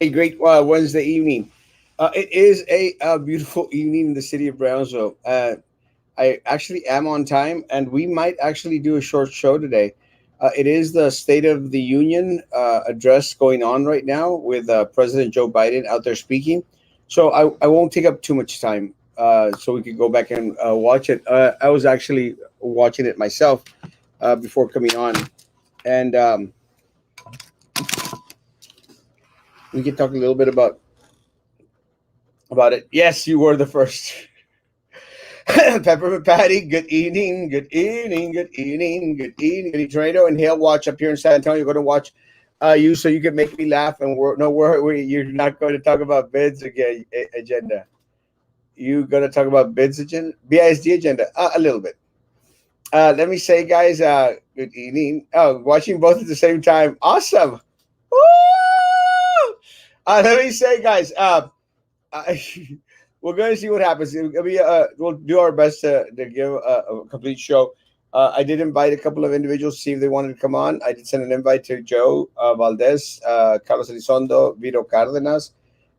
A great Wednesday evening. It is a beautiful evening in the city of Brownsville. I actually am on time, and we might actually do a short show today. It is the State of the Union address going on right now with President Joe Biden out there speaking. So I won't take up too much time so we could go back and watch it. I was actually watching it myself before coming on, and we can talk a little bit about it. Yes, you were the first. Peppermint Patty, good evening, good evening, good evening, good evening, good evening, Tornado, and he'll watch up here in San Antonio. Going to watch you so you can make me laugh, and you're not going to talk about bids again agenda. You going to talk about bids agenda, BISD agenda, a little bit. Let me say, guys, good evening. Oh, watching both at the same time, awesome. Woo! Let me say, guys, I, we're going to see what happens. We'll do our best to give a complete show. I did invite a couple of individuals to see if they wanted to come on. I did send an invite to Joe Valdez, Carlos Elizondo, Vito Cardenas.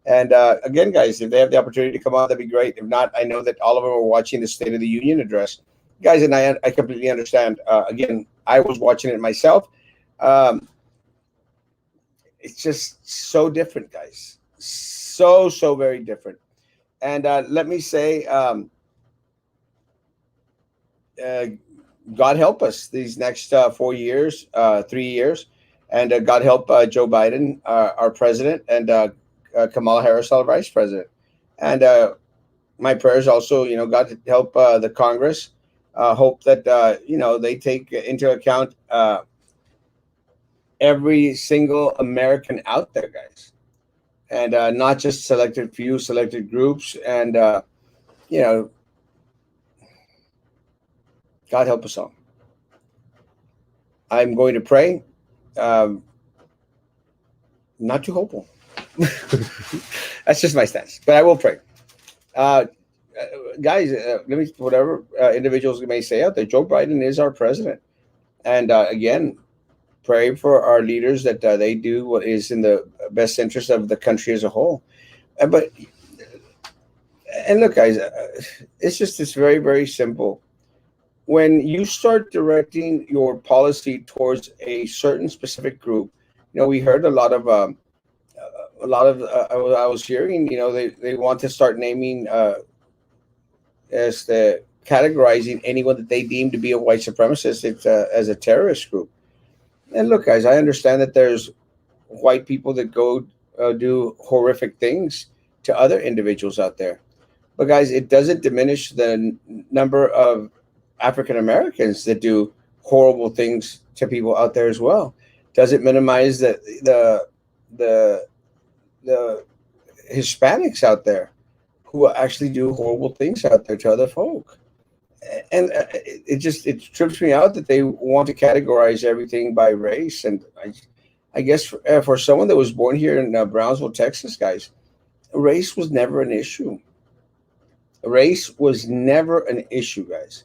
And again, guys, if they have the opportunity to come on, that'd be great. If not, I know that all of them are watching the State of the Union address. Guys, and I completely understand. Again, I was watching it myself. Um, it's just so different, guys. So very different. And let me say, uh, God help us these next 4 years, 3 years, and God help Joe Biden, our president, and Kamala Harris, our vice president. And my prayers also, God help the Congress. Hope that they take into account every single American out there, guys, and not just selected few, selected groups, and you know, God help us all. I'm going to pray. Um, Not too hopeful. That's just my stance, but I will pray. Uh, Guys, let me whatever individuals may say out there. Joe Biden is our president, and again, pray for our leaders that they do what is in the best interest of the country as a whole. But and look, guys, it's just it's very simple. When you start directing your policy towards a certain specific group, we heard a lot of I was hearing, they want to start naming as the categorizing anyone that they deem to be a white supremacist as a terrorist group. And look, guys, I understand that there's white people that go do horrific things to other individuals out there. But guys, it doesn't diminish the number of African Americans that do horrible things to people out there as well. Doesn't minimize the the Hispanics out there who actually do horrible things out there to other folk. And it trips me out that they want to categorize everything by race. And I guess for someone that was born here in Brownsville, Texas, guys, race was never an issue. Race was never an issue, guys.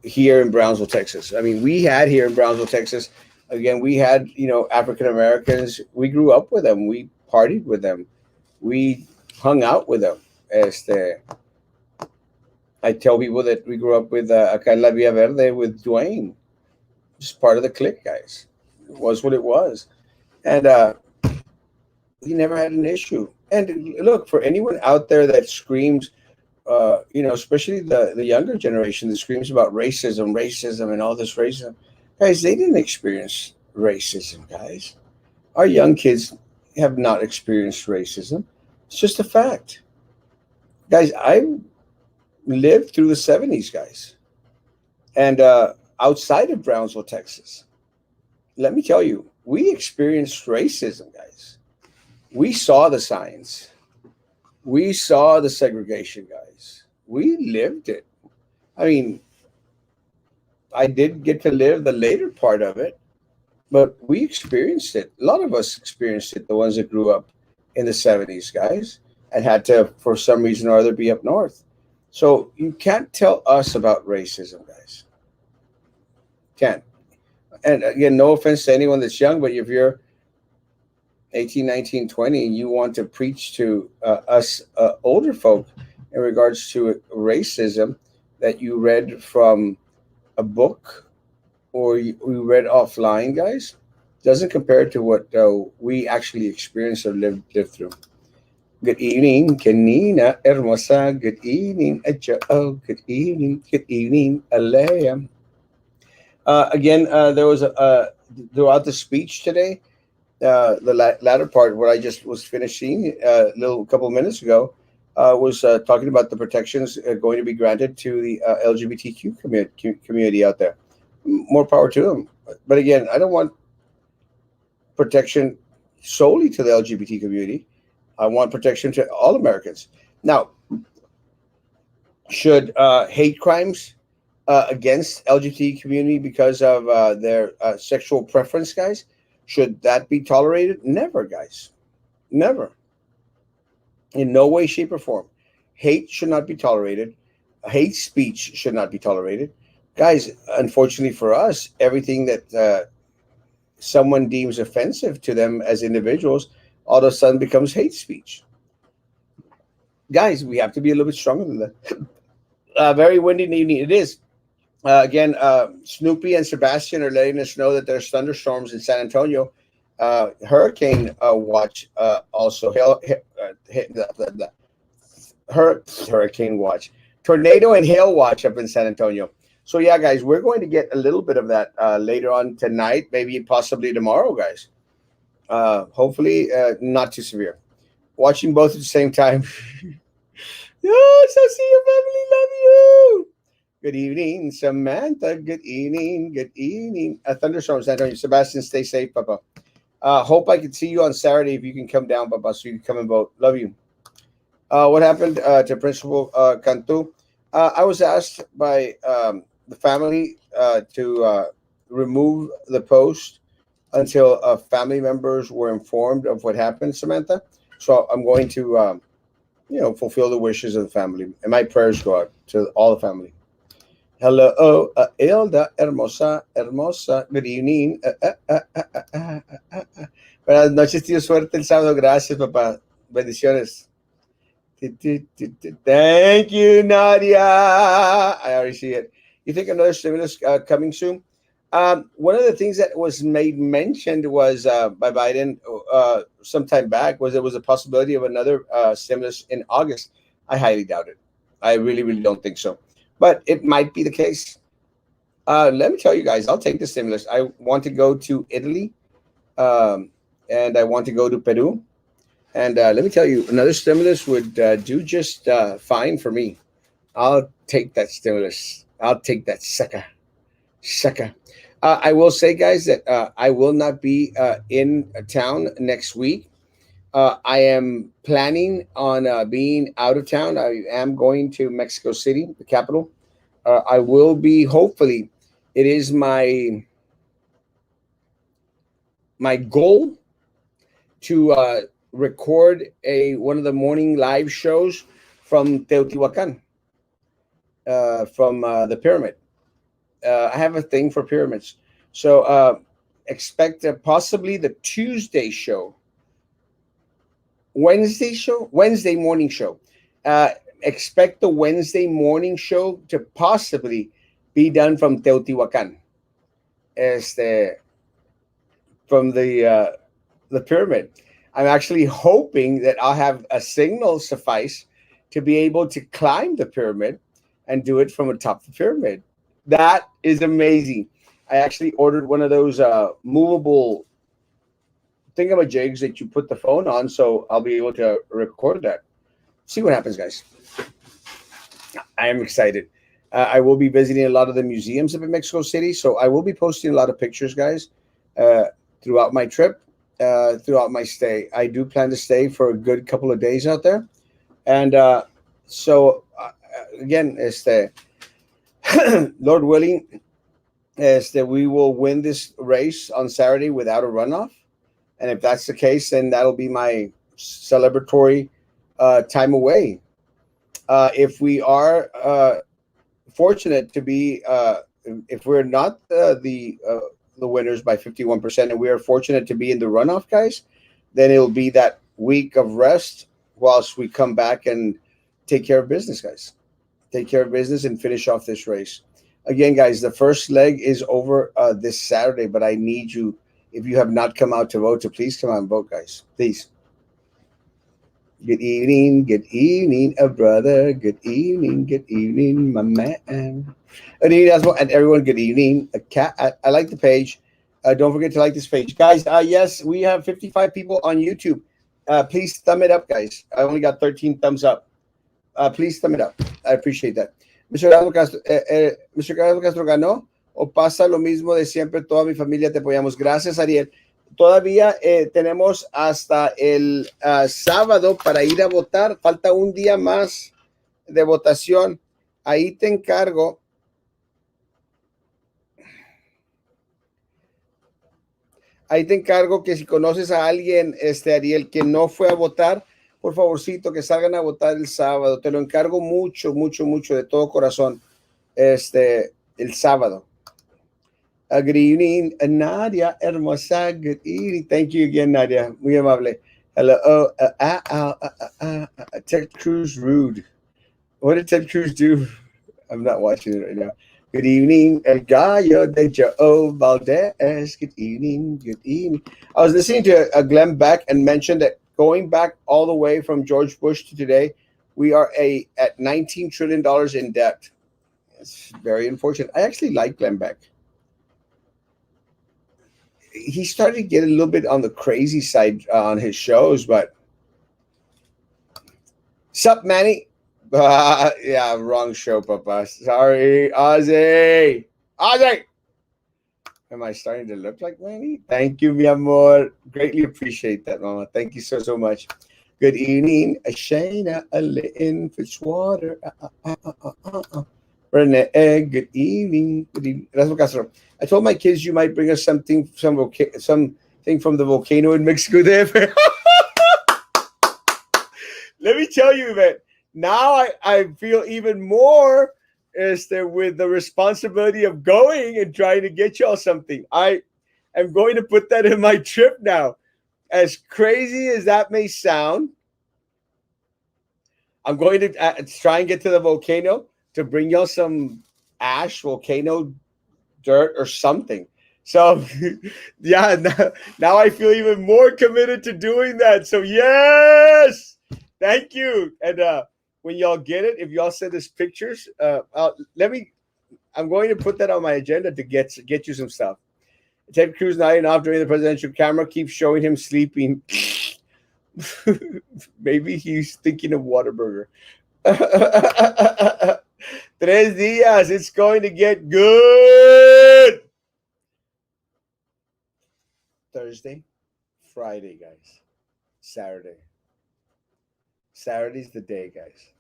Here in Brownsville, Texas. I mean, we had here in Brownsville, Texas. Again, we had African Americans. We grew up with them. We partied with them. We hung out with them. Este, I tell people that we grew up with acá en La Villa Verde with Dwayne, just part of the clique, guys. It was what it was, and we never had an issue. And look, for anyone out there that screams, especially the younger generation that screams about racism, and all this racism, guys, they didn't experience racism, guys. Our young kids have not experienced racism. It's just a fact, guys. I lived through the '70s, guys, and outside of Brownsville, Texas. Let me tell you, we experienced racism, guys. We saw the signs. We saw the segregation, guys. We lived it. I mean, I did get to live the later part of it, but we experienced it. A lot of us experienced it, the ones that grew up in the '70s, guys, and had to, for some reason or other, be up north. So you can't tell us about racism, guys. Can't. And again, no offense to anyone that's young, but if you're 18, 19, 20, you want to preach to us older folk in regards to racism that you read from a book or you read offline, guys, doesn't compare to what we actually experienced or lived through. Good evening, Kanina Hermosa. Good evening, Ajo. Oh, good evening. Good evening, Alea. Again, there was throughout the speech today, the latter part, what I just was finishing a little couple of minutes ago, was talking about the protections going to be granted to the LGBTQ community out there. More power to them. But again, I don't want protection solely to the LGBT community. I want protection to all Americans. Now, should hate crimes against LGBT community because of their sexual preference, guys, should that be tolerated? Never, guys. Never. In no way, shape, or form. Hate should not be tolerated. Hate speech should not be tolerated. Guys, unfortunately for us, everything that someone deems offensive to them as individuals all of a sudden becomes hate speech. Guys, we have to be a little bit stronger than that. Very windy evening. It is. Again, Snoopy and Sebastian are letting us know that there's thunderstorms in San Antonio. Hurricane watch also. Hurricane watch. Tornado and hail watch up in San Antonio. So yeah, guys, we're going to get a little bit of that later on tonight, maybe possibly tomorrow, guys. Hopefully, not too severe. Watching both at the same time. Yes, I see your family. Love you. Good evening, Samantha. Good evening. Good evening. Thunderstorms, San Antonio. Sebastian, stay safe, Papa. Hope I can see you on Saturday if you can come down, Papa, so you can come and vote. Love you. What happened to Principal Cantu? I was asked by the family to remove the post until family members were informed of what happened, Samantha. So I'm going to, fulfill the wishes of the family. And my prayers go out to all the family. Hello, Elda, hermosa, hermosa. Good evening. Buenas noches, tío. Suerte el sábado. Gracias, papá. Bendiciones. Thank you, Nadia. I already see it. You think another stimulus coming soon? One of the things that was made mentioned was by Biden some time back was there was a possibility of another stimulus in August. I highly doubt it. I really, really don't think so. But it might be the case. Let me tell you guys, I'll take the stimulus. I want to go to Italy, and I want to go to Peru. And let me tell you, another stimulus would do just fine for me. I'll take that stimulus. I'll take that sucker. I will say, guys, that I will not be in town next week. I am planning on being out of town. I am going to Mexico City, the capital. I will be, hopefully, it is my goal to record one of the morning live shows from Teotihuacan, from the pyramid. I have a thing for pyramids, so expect possibly the Tuesday show, Wednesday morning show. Expect the Wednesday morning show to possibly be done from Teotihuacan, from the pyramid. I'm actually hoping that I'll have a signal suffice to be able to climb the pyramid and do it from atop the pyramid. That is amazing. I actually ordered one of those movable thingamajigs that you put the phone on, so I'll be able to record that. See what happens, guys. I am excited. I will be visiting a lot of the museums up in Mexico City, so I will be posting a lot of pictures, guys, throughout my trip, throughout my stay. I do plan to stay for a good couple of days out there. And so, again, Lord willing, we will win this race on Saturday without a runoff. And if that's the case, then that'll be my celebratory time away. If we are fortunate to be, if we're not the winners by 51%, and we are fortunate to be in the runoff, guys, then it'll be that week of rest whilst we come back and take care of business, guys. Take care of business and finish off this race. Again, guys, the first leg is over this Saturday, but I need you, if you have not come out to vote, to please come out and vote, guys. Please. Good evening, a brother. Good evening, my man. Good evening, Erasmo, and everyone. Good evening. A cat. I like the page. Don't forget to like this page, guys. Yes, we have 55 people on YouTube. Please thumb it up, guys. I only got 13 thumbs up. Please thumb it up. I appreciate that. Mr. Erasmo Castro, Mr. Erasmo Castro ganó o pasa lo mismo de siempre. Toda mi familia te apoyamos. Gracias, Ariel. Todavía tenemos hasta el sábado para ir a votar. Falta un día más de votación. Ahí te encargo. Ahí te encargo que si conoces a alguien, Ariel, que no fue a votar, por favorcito, que salgan a votar el sábado. Te lo encargo mucho, mucho, mucho, de todo corazón. El sábado. Good evening, Nadia, hermosa. Good evening. Thank you again, Nadia. Muy amable. Hello. Ted Cruz rude. What did Ted Cruz do? I'm not watching it right now. Good evening, El Gallo de Joe Valdez. Good evening. Good evening. I was listening to Glenn Beck and mentioned that going back all the way from George Bush to today, we are at $19 trillion in debt. It's very unfortunate. I actually like Glenn Beck. He started to get a little bit on the crazy side on his shows, but sup, Manny? Yeah, wrong show, Papa. Sorry, Ozzy. Ozzy! Am I starting to look like Manny? Thank you, mi amor. Greatly appreciate that, Mama. Thank you so, so much. Good evening, Shayna, Lynn Fitzwater. Renee, good evening. Good evening. Erasmo Castro. I told my kids you might bring us something from the volcano in Mexico there. Let me tell you, man. Now I feel even more with the responsibility of going and trying to get y'all something. I am going to put that in my trip now. As crazy as that may sound, I'm going to try and get to the volcano to bring y'all some ash, volcano dirt, or something. So, yeah, now I feel even more committed to doing that. So, yes, thank you. And when y'all get it, if y'all send us pictures, I'm going to put that on my agenda to get you some stuff. Ted Cruz nodding off during the presidential camera keeps showing him sleeping. Maybe he's thinking of Whataburger. 3 días. It's going to get good. Thursday, Friday, guys. Saturday. Saturday's the day, guys.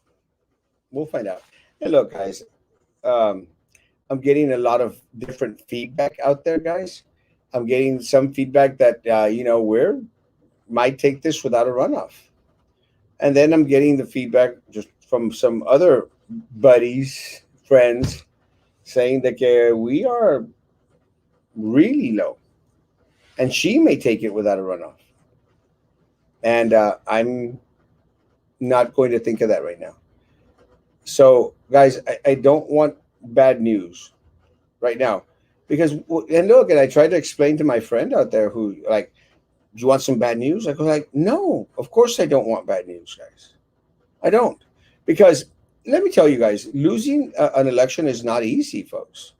We'll find out. Hey, look, guys. I'm getting a lot of different feedback out there, guys. I'm getting some feedback that we might take this without a runoff, and then I'm getting the feedback just from some other buddies, friends, saying that we are really low, and she may take it without a runoff. And I'm not going to think of that right now. So, guys, I don't want bad news right now. Because, and look, and I tried to explain to my friend out there who, like, do you want some bad news? I go like, no, of course I don't want bad news, guys. I don't. Because let me tell you guys, losing an election is not easy, folks.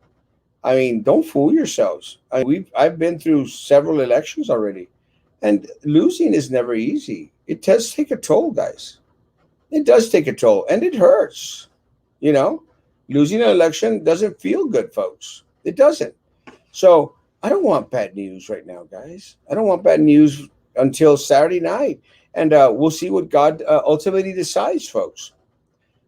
I mean, don't fool yourselves. I've been through several elections already, and losing is never easy. It does take a toll, guys. It does take a toll, and it hurts. Losing an election doesn't feel good, folks. It doesn't. So I don't want bad news right now, guys. I don't want bad news until Saturday night, and we'll see what God ultimately decides, folks.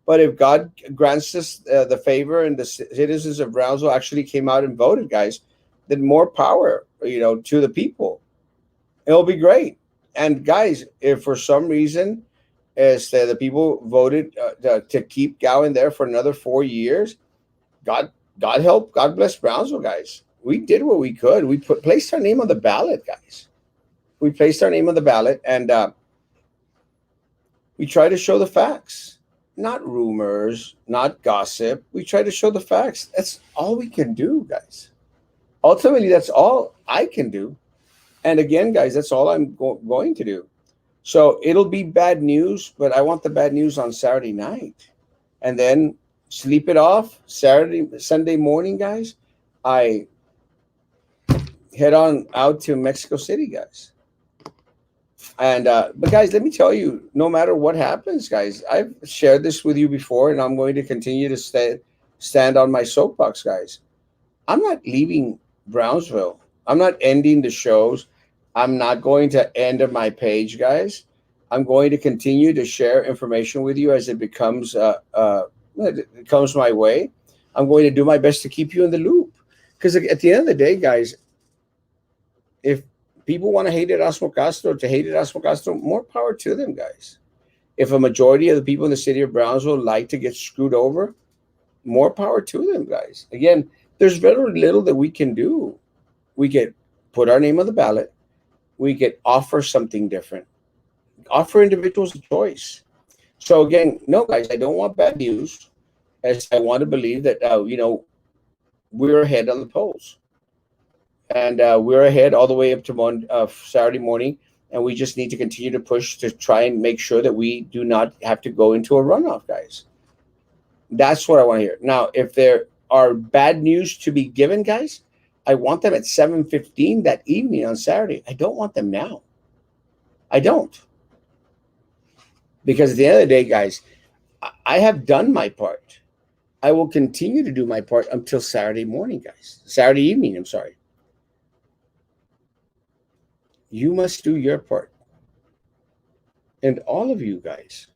But if God grants us the favor and the citizens of Brownsville actually came out and voted, guys, then more power, to the people. It'll be great. And guys, if for some reason the people voted to keep Gowan there for another 4 years, God help, God bless Brownsville, guys. We did what we could. We placed our name on the ballot, guys. We placed our name on the ballot, and we try to show the facts, not rumors, not gossip. We try to show the facts. That's all we can do, guys. Ultimately, that's all I can do. And again, guys, that's all I'm going to do. So it'll be bad news, but I want the bad news on Saturday night. And then sleep it off Sunday morning, guys. I head on out to Mexico City, guys. And but guys, let me tell you, no matter what happens, guys, I've shared this with you before, and I'm going to continue to stand on my soapbox, guys. I'm not leaving Brownsville. I'm not ending the shows. I'm not going to end my page, guys. I'm going to continue to share information with you as it comes my way. I'm going to do my best to keep you in the loop. Because at the end of the day, guys, if people want to hate Erasmo Castro, more power to them, guys. If a majority of the people in the city of Brownsville like to get screwed over, more power to them, guys. Again, there's very little that we can do. We could put our name on the ballot. We could offer something different. Offer individuals a choice. So again, no, guys, I don't want bad news. As I want to believe that we're ahead on the polls, and we're ahead all the way up to Saturday morning, and we just need to continue to push to try and make sure that we do not have to go into a runoff, guys. That's what I want to hear. Now, if there are bad news to be given, guys, I want them at 7:15 that evening on Saturday. I don't want them now. I don't. Because at the end of the day, guys, I have done my part. I will continue to do my part until Saturday morning, guys. Saturday evening, I'm sorry. You must do your part. And all of you guys,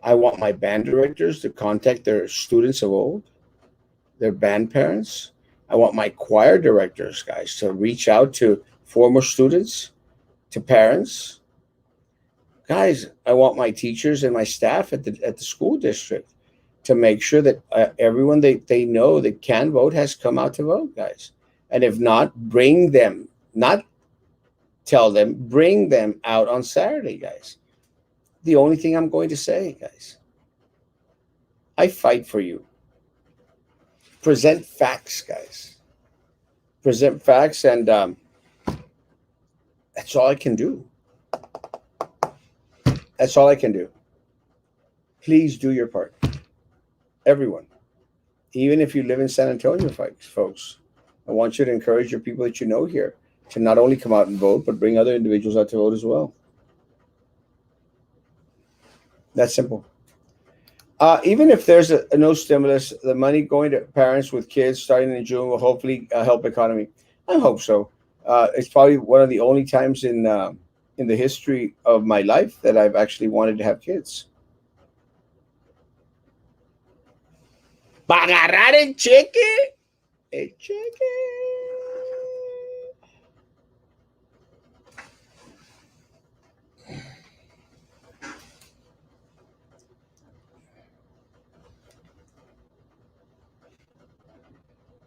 I want my band directors to contact their students of old, their band parents. I want my choir directors, guys, to reach out to former students, to parents. Guys, I want my teachers and my staff at the school district to make sure that everyone they know that can vote has come out to vote, guys. And if not, bring them, not tell them, bring them out on Saturday, guys. The only thing I'm going to say, guys, I fight for you. Present facts, guys. Present facts, and that's all I can do. That's all I can do. Please do your part. Everyone. Even if you live in San Antonio, folks, I want you to encourage your people that you know here to not only come out and vote, but bring other individuals out to vote as well. That's simple. Even if there's no stimulus, the money going to parents with kids starting in June will hopefully help economy. I hope so. It's probably one of the only times in the history of my life that I've actually wanted to have kids. Para agarrar el cheque. El cheque.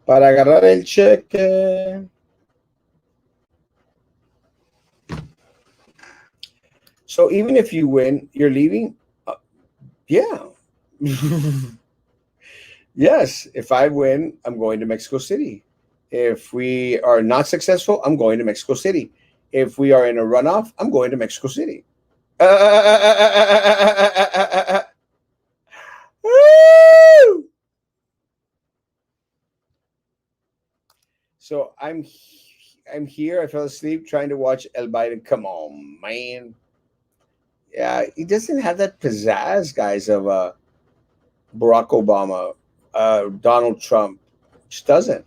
Para agarrar el cheque. So even if you win, you're leaving? Yeah. Yes. If I win, I'm going to Mexico City. If we are not successful, I'm going to Mexico City. If we are in a runoff, I'm going to Mexico City. So I'm here. I fell asleep trying to watch El Biden. Come on, man. Yeah, he doesn't have that pizzazz, guys, of Barack Obama, Donald Trump. Just doesn't.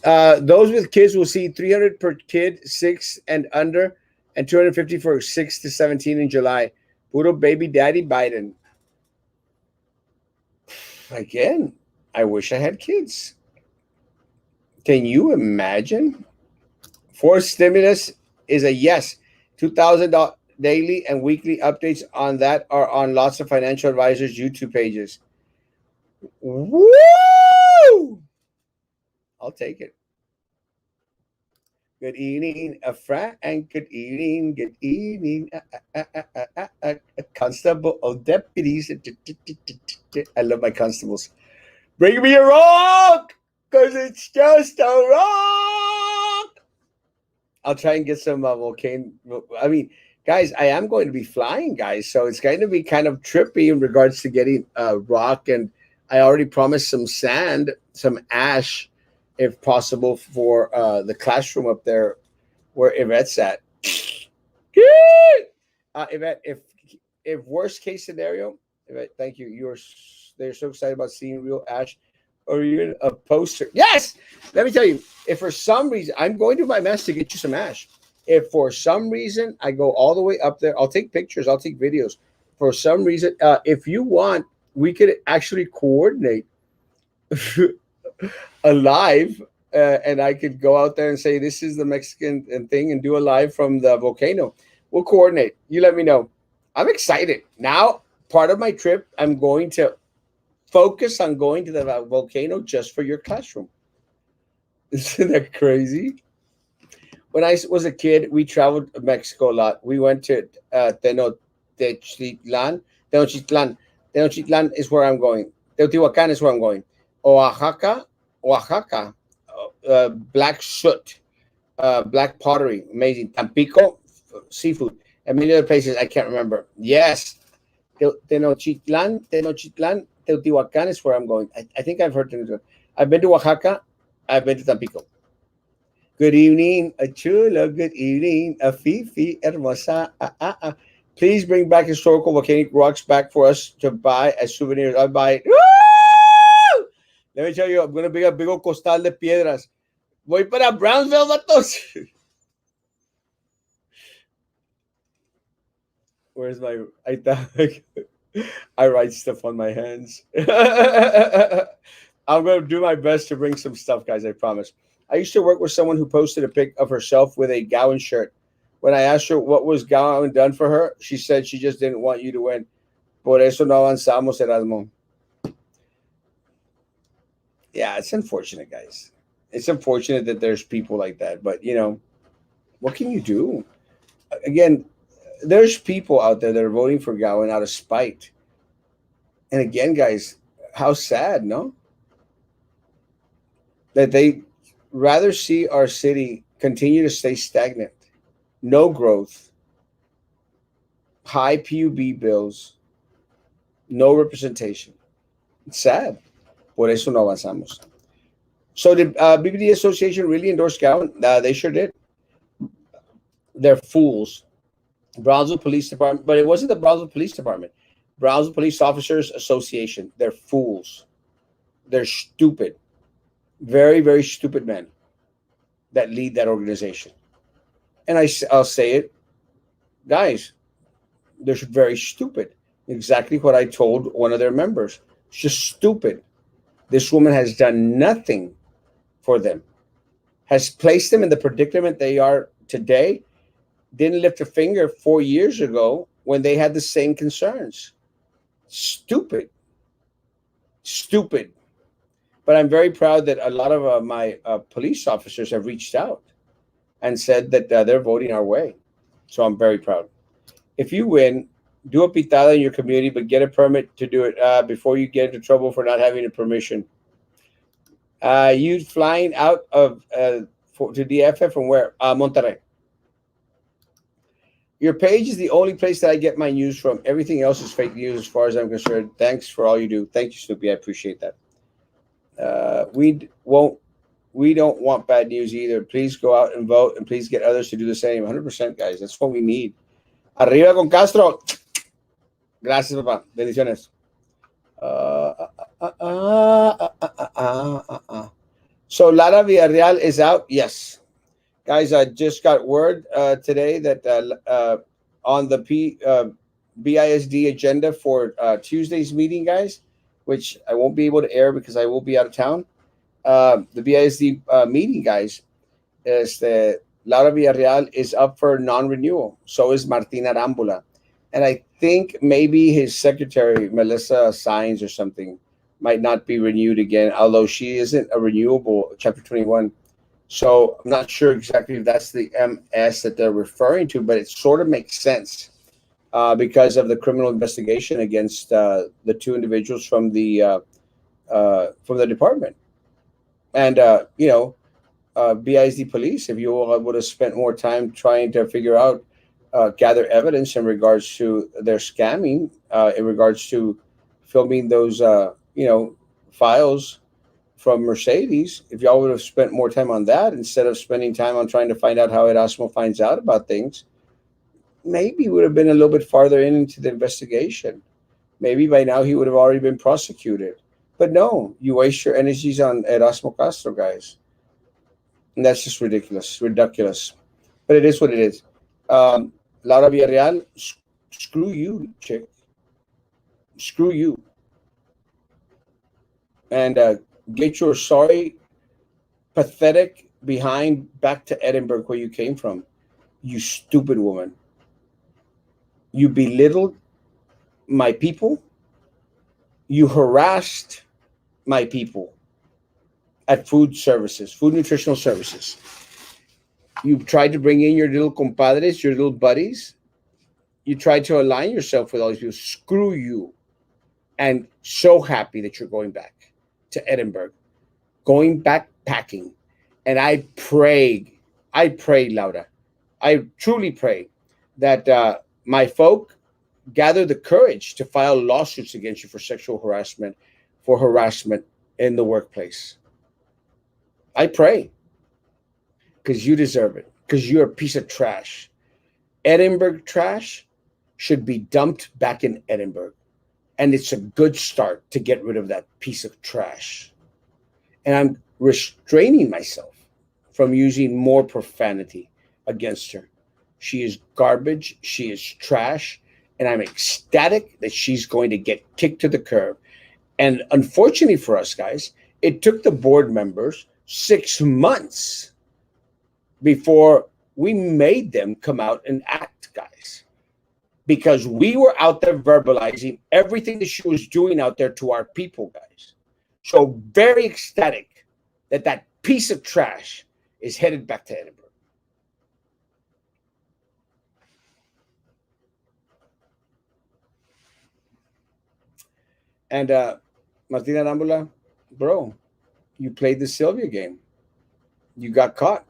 Those with kids will see 300 per kid, 6 and under, and 250 for 6 to 17 in July. Puro baby daddy Biden. Again, I wish I had kids. Can you imagine? Forced stimulus is a yes. $2,000 daily and weekly updates on that are on lots of financial advisors' YouTube pages. Woo! I'll take it. Good evening, Frank. Good evening. Good evening, constable of deputies. I love my constables. Bring me a rock, cause it's just a rock. I'll try and get some volcano. I mean, guys, I am going to be flying, guys, so it's going to be kind of trippy in regards to getting rock, and I already promised some sand, some ash, if possible, for the classroom up there where Yvette's at. Yvette, if worst case scenario, Yvette, thank you. They're so excited about seeing real ash, or even a poster. Yes, let me tell you. If for some reason I'm going to my mess to get you some ash, if for some reason I go all the way up there, I'll take pictures, I'll take videos. For some reason, if you want, we could actually coordinate a live, and I could go out there and say this is the Mexican thing and do a live from the volcano. We'll coordinate. You let me know. I'm excited. Now, part of my trip, I'm going to focus on going to the volcano just for your classroom. Isn't that crazy? When I was a kid, we traveled to Mexico a lot. We went to Tenochtitlan. Tenochtitlan. Tenochtitlan is where I'm going. Teotihuacan is where I'm going. Oaxaca, black soot, black pottery, amazing. Tampico, seafood, and many other places I can't remember. Yes, Tenochtitlan, Teotihuacan is where I'm going. I think I've heard Tenochtitlan. I've been to Oaxaca. I've been to Tampico. Good evening, a chula. Good evening, a fifi hermosa. Please bring back historical volcanic rocks back for us to buy as souvenirs. I'll buy it. Woo! Let me tell you, I'm going to bring a big old costal de piedras. Voy para Brownsville, vatos. Where's my... I write stuff on my hands. I'm going to do my best to bring some stuff, guys, I promise. I used to work with someone who posted a pic of herself with a Gowan shirt. When I asked her what was Gowan done for her, she said she just didn't want you to win. Por eso no avanzamos, Erasmo. Yeah, it's unfortunate, guys. It's unfortunate that there's people like that. But, what can you do? Again, there's people out there that are voting for Gowan out of spite. And again, guys, how sad, no? That they rather see our city continue to stay stagnant, no growth, high PUB bills, no representation. It's sad. Por eso no avanzamos. So did BBD Association really endorse Gowan? They sure did. They're fools. Brownsville Police Department, but it wasn't the Brownsville Police Department. Brownsville Police Officers Association. They're fools. They're stupid. Very, very stupid men that lead that organization. And I'll say it, guys, they're very stupid. Exactly what I told one of their members. It's just stupid. This woman has done nothing for them, has placed them in the predicament they are today, didn't lift a finger 4 years ago when they had the same concerns. Stupid. Stupid. But I'm very proud that a lot of my police officers have reached out and said that they're voting our way. So I'm very proud. If you win, do a pitada in your community, but get a permit to do it before you get into trouble for not having a permission. You flying out of to DFF from where? Monterrey. Your page is the only place that I get my news from. Everything else is fake news as far as I'm concerned. Thanks for all you do. Thank you, Snoopy. I appreciate that. We don't want bad news either. Please go out and vote, and please get others to do the same. 100%, guys. That's what we need. Arriba con Castro. Gracias, papá. Bendiciones. So Lara Villarreal is out. Yes. Guys, I just got word today that on the BISD agenda for Tuesday's meeting, guys, which I won't be able to air because I will be out of town. The BISD meeting, guys, is that Laura Villarreal is up for non-renewal. So is Martin Arambula. And I think maybe his secretary, Melissa Sines or something, might not be renewed again, although she isn't a renewable Chapter 21. So I'm not sure exactly if that's the MS that they're referring to, but it sort of makes sense because of the criminal investigation against the two individuals from the department. And BISD police, if you all would have spent more time trying to figure out, gather evidence in regards to their scamming, in regards to filming those, files from Mercedes, if y'all would have spent more time on that instead of spending time on trying to find out how Erasmo finds out about things, maybe would have been a little bit farther into the investigation. Maybe by now he would have already been prosecuted. But no, you waste your energies on Erasmo Castro, guys. And that's just ridiculous, ridiculous. But it is what it is. Um, Laura Villarreal, screw you, chick. Screw you. And get your sorry, pathetic behind back to Edinburgh where you came from. You stupid woman. You belittled my people. You harassed my people at food services, food nutritional services. You tried to bring in your little compadres, your little buddies. You tried to align yourself with all these people. Screw you. And so happy that you're going back to Edinburgh, going back packing. And I pray, Laura, I truly pray that my folk gather the courage to file lawsuits against you for sexual harassment, for harassment in the workplace. I pray because you deserve it, because you're a piece of trash. Edinburgh trash should be dumped back in Edinburgh. And it's a good start to get rid of that piece of trash. And I'm restraining myself from using more profanity against her. She is garbage. She is trash. And I'm ecstatic that she's going to get kicked to the curb. And unfortunately for us, guys, it took the board members 6 months before we made them come out and act, guys. Because we were out there verbalizing everything that she was doing out there to our people, guys. So very ecstatic that that piece of trash is headed back to Edinburgh. And Martina Rambula, bro, you played the Sylvia game. You got caught.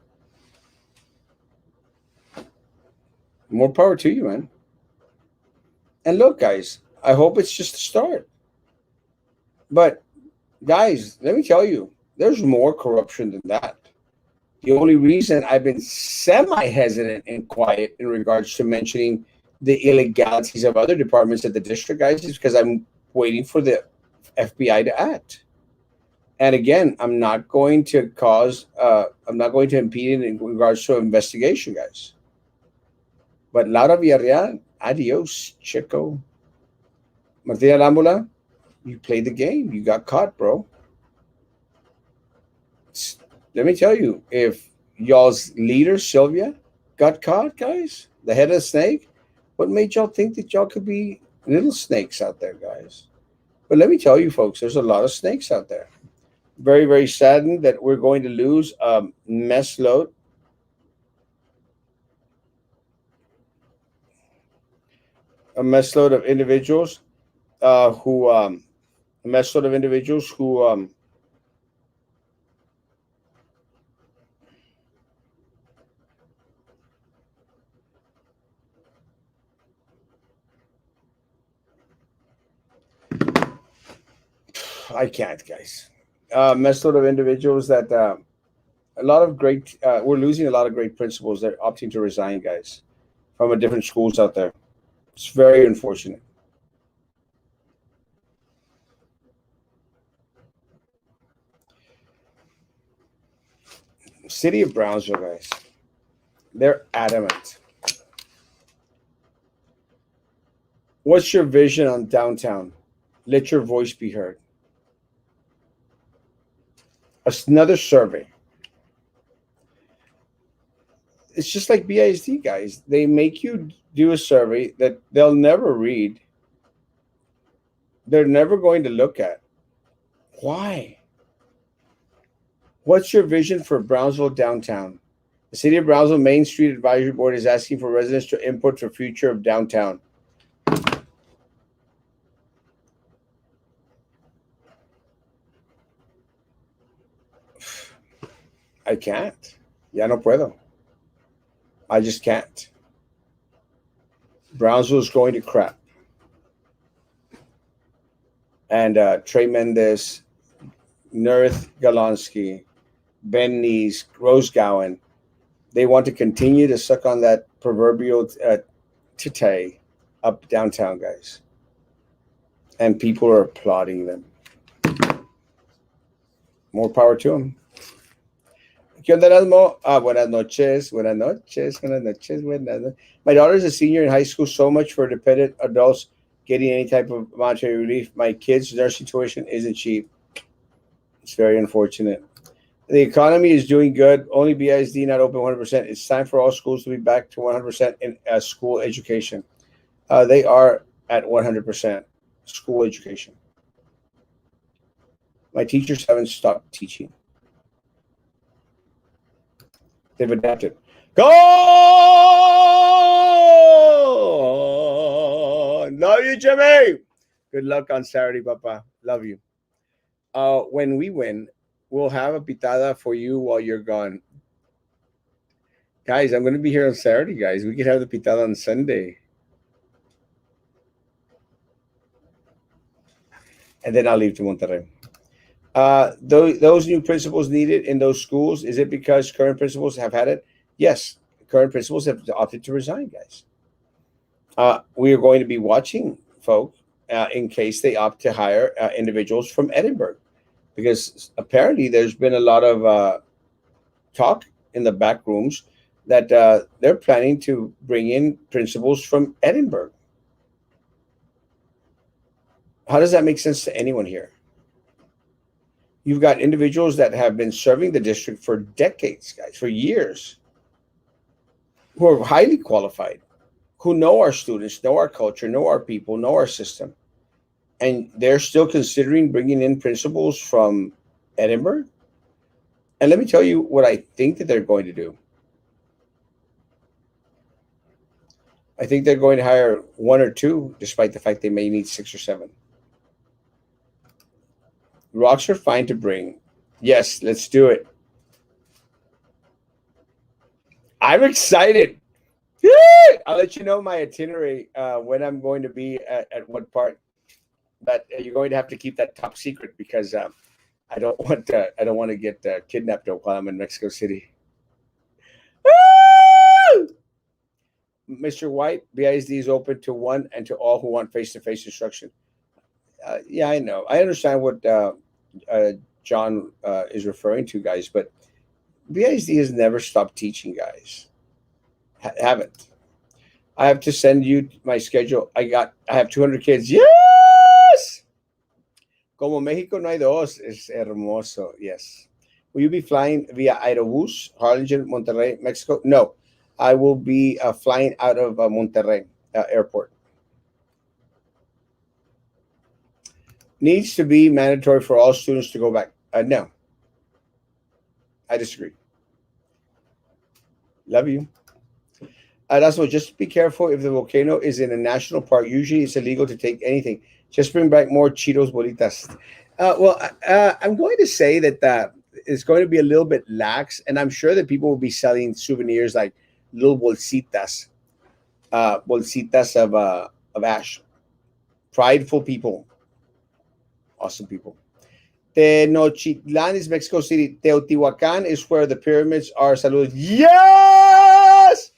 More power to you, man. And look, guys, I hope it's just a start. But guys, let me tell you, there's more corruption than that. The only reason I've been semi hesitant and quiet in regards to mentioning the illegalities of other departments at the district, guys, is because I'm waiting for the FBI to act. And again, I'm not going to impede it in regards to investigation, guys. But Laura Villarreal, adios, chico. Martina Rambula, you played the game. You got caught, bro. Let me tell you, if y'all's leader, Sylvia, got caught, guys, the head of the snake, what made y'all think that y'all could be little snakes out there, guys? But let me tell you, folks, there's a lot of snakes out there. Very, very saddened that we're going to lose a mess load. A mess load of individuals who, a mess load of individuals who, I can't, guys. Mess load of individuals that a lot of great, we're losing a lot of great principals that are opting to resign, guys, from a different schools out there. It's very unfortunate. City of Brownsville, guys, they're adamant. What's your vision on downtown? Let your voice be heard. Another survey. It's just like BISD, guys. They make you do a survey that they'll never read. They're never going to look at. Why? What's your vision for Brownsville downtown? The City of Brownsville Main Street Advisory Board is asking for residents to input for future of downtown. I can't. Ya no puedo. I just can't. Brownsville is going to crap. And Trey Mendez, Nerth Galonsky, Ben Nees, Rose Gowan, they want to continue to suck on that proverbial tite up downtown, guys. And people are applauding them. More power to them. ¿Qué onda, Erasmo? Buenas noches, buenas noches, buenas noches, buenas noches. My daughter's a senior in high school, so much for dependent adults getting any type of monetary relief. My kids' nursing tuition isn't cheap. It's very unfortunate. The economy is doing good. Only BISD not open 100%. It's time for all schools to be back to 100% in school education. They are at 100% school education. My teachers haven't stopped teaching. They've adapted. Go! Love you, Jimmy. Good luck on Saturday, Papa. Love you. When we win, we'll have a pitada for you while you're gone. Guys, I'm going to be here on Saturday, guys. We could have the pitada on Sunday. And then I'll leave to Monterrey. Those new principals needed in those schools, is it because current principals have had it? Yes, current principals have opted to resign, guys. We are going to be watching, folks, in case they opt to hire individuals from Edinburgh, because apparently there's been a lot of talk in the back rooms that they're planning to bring in principals from Edinburgh. How does that make sense to anyone here? You've got individuals that have been serving the district for decades, guys, for years, who are highly qualified, who know our students, know our culture, know our people, know our system. And they're still considering bringing in principals from Edinburgh. And let me tell you what I think that they're going to do. I think they're going to hire one or two, despite the fact they may need 6 or 7. Rocks are fine to bring. Yes, let's do it. I'm excited. I'll let you know my itinerary when I'm going to be at what part. But you're going to have to keep that top secret because I don't want to get kidnapped while I'm in Mexico City. Mr. White, BISD is open to one and to all who want face-to-face instruction. Yeah, I know. I understand what John is referring to, guys, but BISD has never stopped teaching, guys. Haven't. I have to send you my schedule. I have 200 kids. Yes! Como Mexico no hay dos, es hermoso. Yes. Will you be flying via Aerobús, Harlingen, Monterrey, Mexico? No. I will be flying out of Monterrey airport. Needs to be mandatory for all students to go back. No. I disagree. Love you. That's what. Just be careful if the volcano is in a national park. Usually it's illegal to take anything. Just bring back more Cheetos bolitas. I'm going to say that it's going to be a little bit lax, and I'm sure that people will be selling souvenirs like little bolsitas of ash. Prideful people. Awesome people. Tenochtitlan is Mexico City. Teotihuacan is where the pyramids are. Salud. Yes!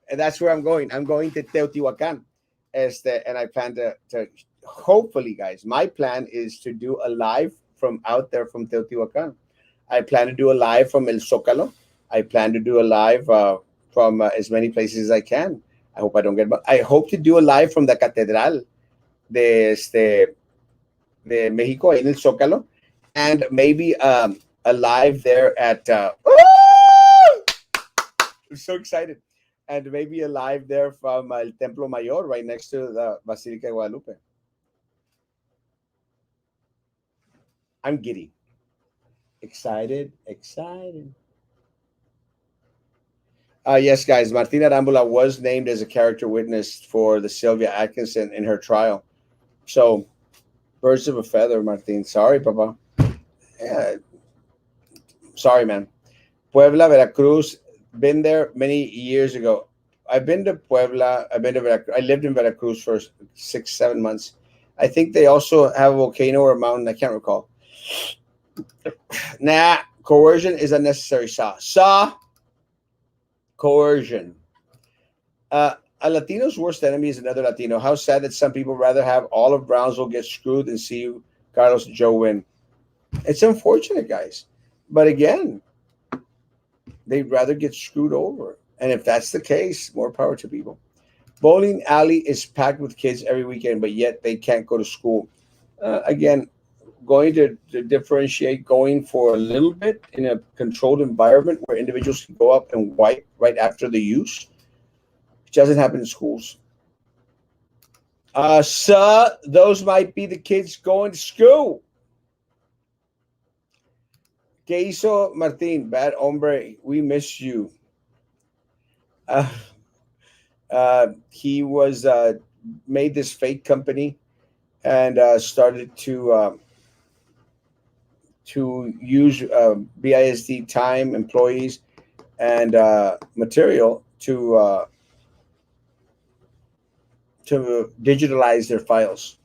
And that's where I'm going. I'm going to Teotihuacan. And I plan to hopefully, guys, my plan is to do a live from out there from Teotihuacan. I plan to do a live from El Zócalo. I plan to do a live from as many places as I can. I hope I don't get. I hope to do a live from the Catedral de Mexico in El Zócalo, and maybe a live there at. I'm so excited, and maybe a live there from El Templo Mayor, right next to the Basilica de Guadalupe. I'm giddy, Excited, excited. Yes, guys. Martina Rambula was named as a character witness for the Sylvia Atkinson in her trial. So, birds of a feather, Martin. Sorry, Papa. Yeah, sorry, man. Puebla, Veracruz. Been there many years ago. I've been to Puebla. I've been to Veracruz. I lived in Veracruz for 6, 7 months. I think they also have a volcano or a mountain. I can't recall. Nah, coercion is unnecessary. Saw coercion. A Latino's worst enemy is another Latino. How sad that some people rather have all of Brownsville get screwed than see Carlos and Joe win. It's unfortunate, guys. But again, they'd rather get screwed over. And if that's the case, more power to people. Bowling alley is packed with kids every weekend, but yet they can't go to school. Again, going to differentiate going for a little bit in a controlled environment where individuals can go up and wipe right after the use, which doesn't happen in schools. Sir, those might be the kids going to school. ¿Qué hizo Martín? Bad hombre, we miss you. He was made this fake company and started to use BISD time, employees, and material to digitalize their files.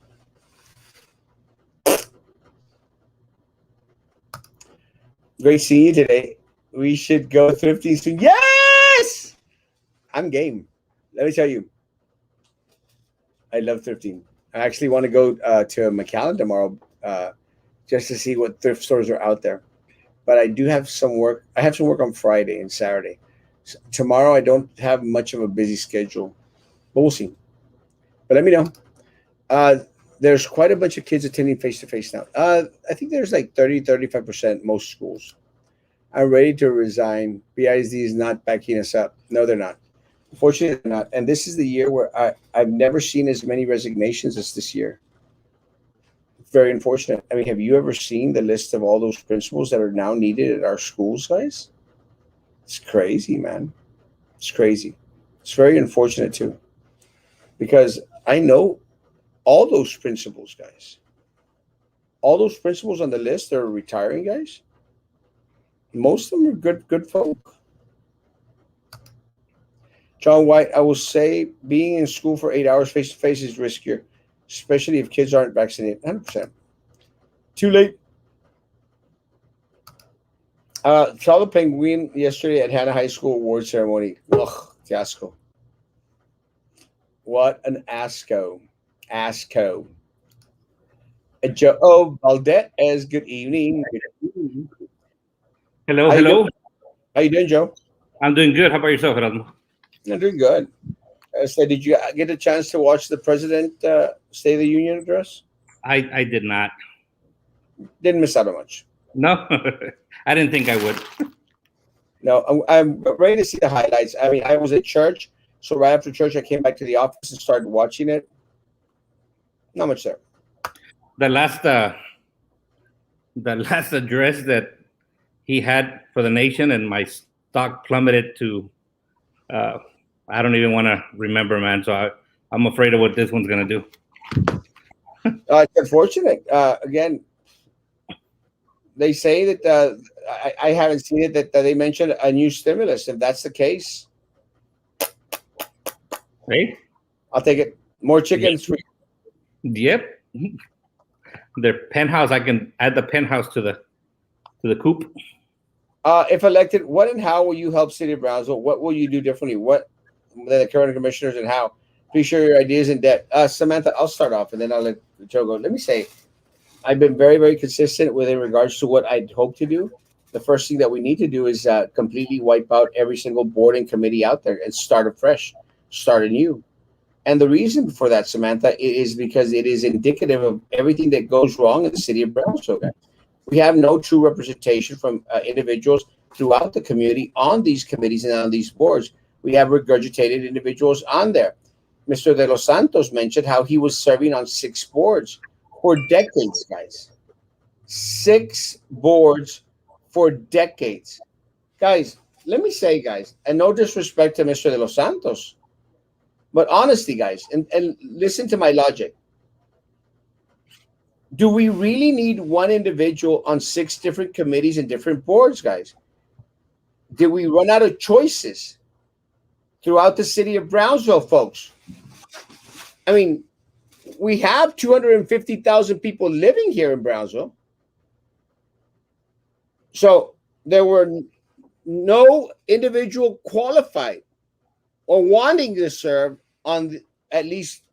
Great seeing you today. We should go thrifting soon. Yes! I'm game. Let me tell you, I love thrifting. I actually want to go to McAllen tomorrow just to see what thrift stores are out there. But I do have some work. I have some work on Friday and Saturday. So tomorrow I don't have much of a busy schedule, but we'll see. But let me know. There's quite a bunch of kids attending face-to-face now. I think there's like 30, 35% most schools. I'm ready to resign. BISD is not backing us up. No, they're not. Unfortunately, they're not. And this is the year where I've never seen as many resignations as this year. Very unfortunate. I mean, have you ever seen the list of all those principals that are now needed at our schools, guys? It's crazy, man. It's crazy. It's very unfortunate, too. Because I know all those principals, guys. All those principals on the list that are retiring, guys. Most of them are good folk. John White, I will say being in school for 8 hours face to face is riskier, especially if kids aren't vaccinated. 100%. Too late. Saw the penguin yesterday at Hannah High School award ceremony. Ugh, fiasco. What an asco. Asco. Joe Valdez, good evening. Good evening. Hello, How you hello. doing? How you doing, Joe? I'm doing good. How about yourself, Erasmo? I'm doing good. So did you get a chance to watch the President State of the Union address? I did not. Didn't miss out on much. No, I didn't think I would. No, I'm ready to see the highlights. I mean, I was at church, so right after church, I came back to the office and started watching it. Not much there. The last address that he had for the nation, and my stock plummeted to I don't even want to remember, man. So I'm afraid of what this one's gonna do. It's unfortunate. Again, they say that I haven't seen it that they mentioned a new stimulus. If that's the case, Hey, I'll take it. More chickens. yep. Their penthouse. I can add the penthouse to the coop. If elected, what and how will you help City of Brownsville? What will you do differently? What than the current commissioners and how? Please share your ideas in depth. Samantha, I'll start off and then I'll let Joe go. Let me say, I've been very, very consistent with in regards to what I'd hope to do. The first thing that we need to do is completely wipe out every single board and committee out there and start afresh, start anew. And the reason for that, Samantha, is because it is indicative of everything that goes wrong in the city of Brownsville. We have no true representation from individuals throughout the community on these committees and on these boards. We have regurgitated individuals on there. Mr. De Los Santos mentioned how he was serving on 6 boards for decades, guys. 6 boards for decades. Guys, let me say, guys, and no disrespect to Mr. De Los Santos, but honestly, guys, and listen to my logic. Do we really need one individual on 6 different committees and different boards, guys? Did we run out of choices throughout the city of Brownsville, folks? I mean, we have 250,000 people living here in Brownsville. So there were no individual qualified or wanting to serve on at least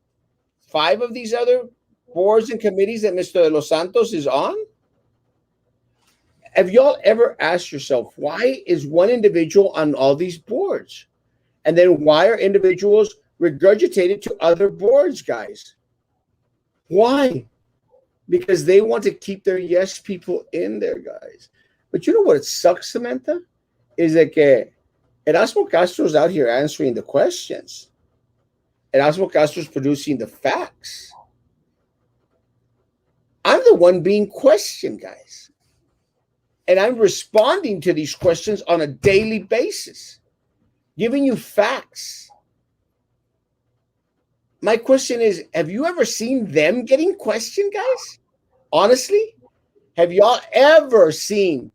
5 of these other boards and committees that Mr. De Los Santos is on. Have y'all ever asked yourself, why is one individual on all these boards? And then why are individuals regurgitated to other boards, guys? Why? Because they want to keep their yes people in there, guys. But you know what it sucks, Samantha? Is that Erasmo Castro's out here answering the questions. Erasmo Castro's producing the facts. I'm the one being questioned, guys. And I'm responding to these questions on a daily basis, giving you facts. My question is, have you ever seen them getting questioned, guys? Honestly, have y'all ever seen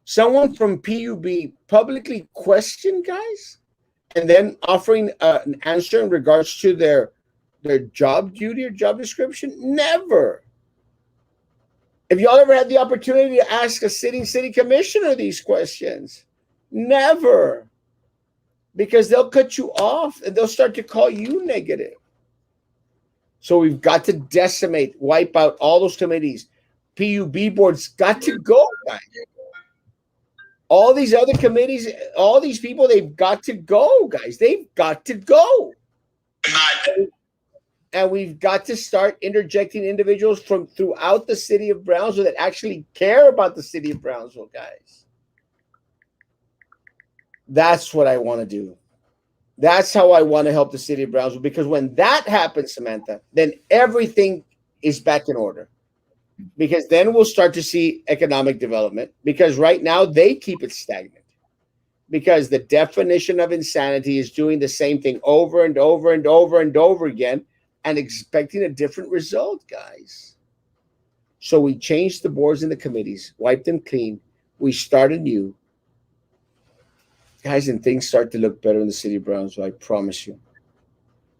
someone from PUB publicly questioned, guys, and then offering an answer in regards to their job duty or job description? Never. Have y'all ever had the opportunity to ask a sitting city commissioner these questions? Never. Because they'll cut you off and they'll start to call you negative. So we've got to decimate, wipe out all those committees. PUB boards got to go, guys. All these other committees, all these people, they've got to go, guys. They've got to go. And we've got to start interjecting individuals from throughout the city of Brownsville that actually care about the city of Brownsville, guys. That's what I want to do. That's how I want to help the city of Brownsville. Because when that happens, Samantha, then everything is back in order. Because then we'll start to see economic development. Because right now they keep it stagnant. Because the definition of insanity is doing the same thing over and over and over and over again and expecting a different result, guys. So we changed the boards and the committees, wiped them clean. We started new. Guys, and things start to look better in the city of Brownsville, I promise you.